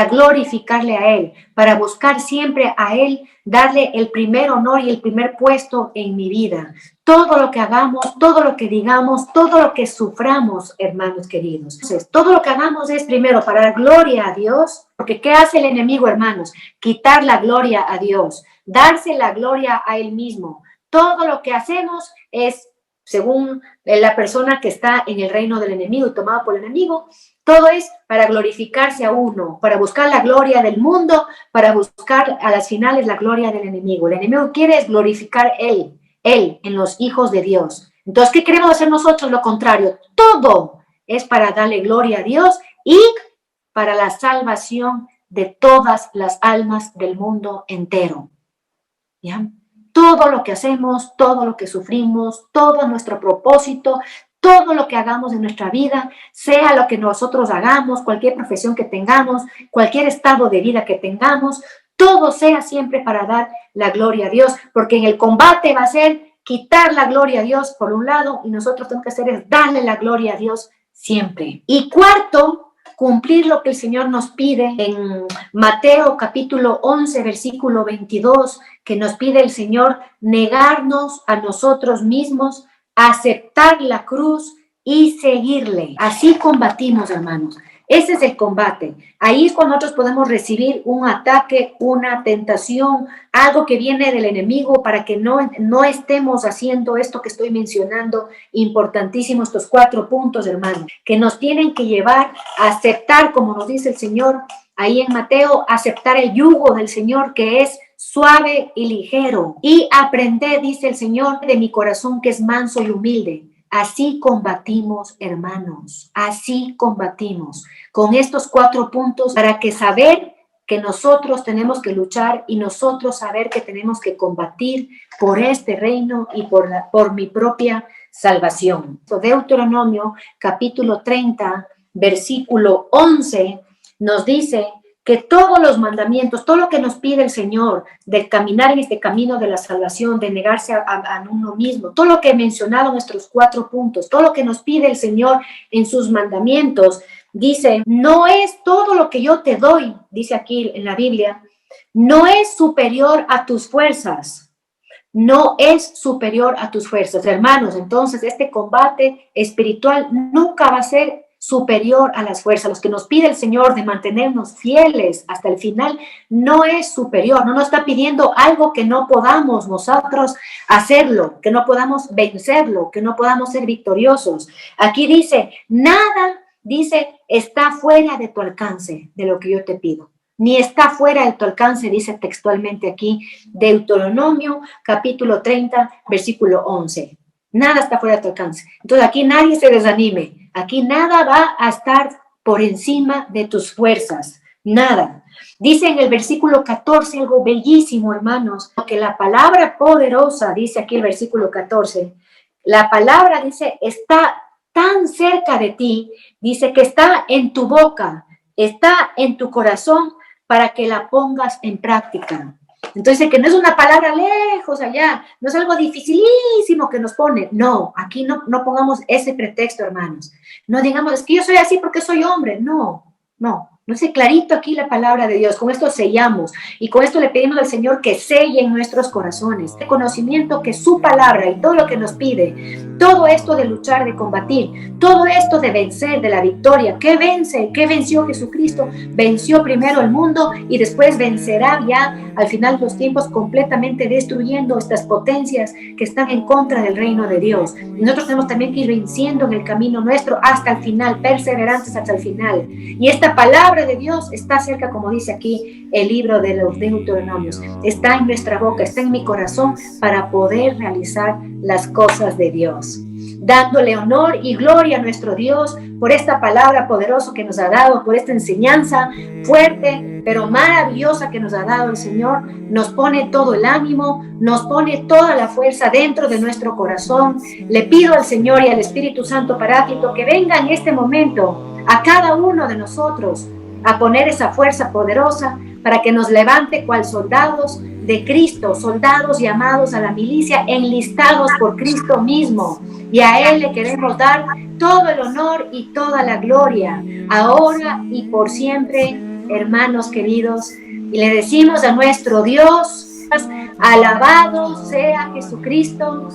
glorificarle a Él, para buscar siempre a Él, darle el primer honor y el primer puesto en mi vida. Todo lo que hagamos, todo lo que digamos, todo lo que suframos, hermanos queridos. Entonces, todo lo que hagamos es primero para dar gloria a Dios, porque ¿qué hace el enemigo, hermanos? Quitar la gloria a Dios, darse la gloria a Él mismo. Todo lo que hacemos es, según la persona que está en el reino del enemigo y tomada por el enemigo, todo es para glorificarse a uno, para buscar la gloria del mundo, para buscar a las finales la gloria del enemigo. El enemigo quiere es glorificar Él en los hijos de Dios. Entonces, ¿qué queremos hacer nosotros? Lo contrario, todo es para darle gloria a Dios y para la salvación de todas las almas del mundo entero. ¿Ya? Todo lo que hacemos, todo lo que sufrimos, todo nuestro propósito, todo lo que hagamos en nuestra vida, sea lo que nosotros hagamos, cualquier profesión que tengamos, cualquier estado de vida que tengamos, todo sea siempre para dar la gloria a Dios, porque en el combate va a ser quitar la gloria a Dios por un lado y nosotros tenemos que hacer es darle la gloria a Dios siempre. Y cuarto cumplir lo que el Señor nos pide en Mateo capítulo 11, versículo 22, que nos pide el Señor negarnos a nosotros mismos, aceptar la cruz y seguirle. Así combatimos, hermanos. Ese es el combate. Ahí es cuando nosotros podemos recibir un ataque, una tentación, algo que viene del enemigo para que no estemos haciendo esto que estoy mencionando, importantísimo, estos 4 puntos, hermanos, que nos tienen que llevar a aceptar, como nos dice el Señor, ahí en Mateo, aceptar el yugo del Señor que es suave y ligero. Y aprender, dice el Señor, de mi corazón que es manso y humilde. Así combatimos, hermanos, así combatimos con estos 4 puntos para que saber que nosotros tenemos que luchar y nosotros saber que tenemos que combatir por este reino y por mi propia salvación. Deuteronomio capítulo 30, versículo 11 nos dice que todos los mandamientos, todo lo que nos pide el Señor de caminar en este camino de la salvación, de negarse a uno mismo, todo lo que he mencionado en nuestros 4 puntos, todo lo que nos pide el Señor en sus mandamientos, dice, no es todo lo que yo te doy, dice aquí en la Biblia, no es superior a tus fuerzas, no es superior a tus fuerzas. Hermanos, entonces este combate espiritual nunca va a ser superior a las fuerzas. Los que nos pide el Señor de mantenernos fieles hasta el final no es superior, no nos está pidiendo algo que no podamos nosotros hacerlo, que no podamos vencerlo, que no podamos ser victoriosos. Aquí dice, nada, dice, está fuera de tu alcance de lo que yo te pido. Ni está fuera de tu alcance, dice textualmente aquí, Deuteronomio capítulo 30, versículo 11. Nada está fuera de tu alcance. Entonces aquí nadie se desanime. Aquí nada va a estar por encima de tus fuerzas. Nada. Dice en el versículo 14 algo bellísimo, hermanos, que la palabra poderosa, dice aquí el versículo 14, la palabra dice, está tan cerca de ti, dice que está en tu boca, está en tu corazón para que la pongas en práctica. Entonces, que no es una palabra lejos allá, no es algo dificilísimo que nos pone. No, aquí no pongamos ese pretexto, hermanos. No digamos, es que yo soy así porque soy hombre. No, no. No sé, clarito aquí la palabra de Dios. Con esto sellamos y con esto le pedimos al Señor que selle en nuestros corazones. El conocimiento que su palabra y todo lo que nos pide, todo esto de luchar, de combatir, todo esto de vencer, de la victoria. ¿Qué vence? ¿Qué venció Jesucristo? Venció primero el mundo y después vencerá ya al final de los tiempos completamente destruyendo estas potencias que están en contra del reino de Dios. Y nosotros tenemos también que ir venciendo en el camino nuestro hasta el final, perseverantes hasta el final. Y esta palabra de Dios está cerca, como dice aquí el libro de los Deuteronomios, está en nuestra boca, está en mi corazón para poder realizar las cosas de Dios, dándole honor y gloria a nuestro Dios por esta palabra poderosa que nos ha dado, por esta enseñanza fuerte pero maravillosa que nos ha dado el Señor. Nos pone todo el ánimo, nos pone toda la fuerza dentro de nuestro corazón. Le pido al Señor y al Espíritu Santo Paráclito que venga en este momento a cada uno de nosotros a poner esa fuerza poderosa para que nos levante cual soldados de Cristo, soldados llamados a la milicia, enlistados por Cristo mismo. Y a Él le queremos dar todo el honor y toda la gloria, ahora y por siempre, hermanos queridos. Y le decimos a nuestro Dios, alabado sea Jesucristo,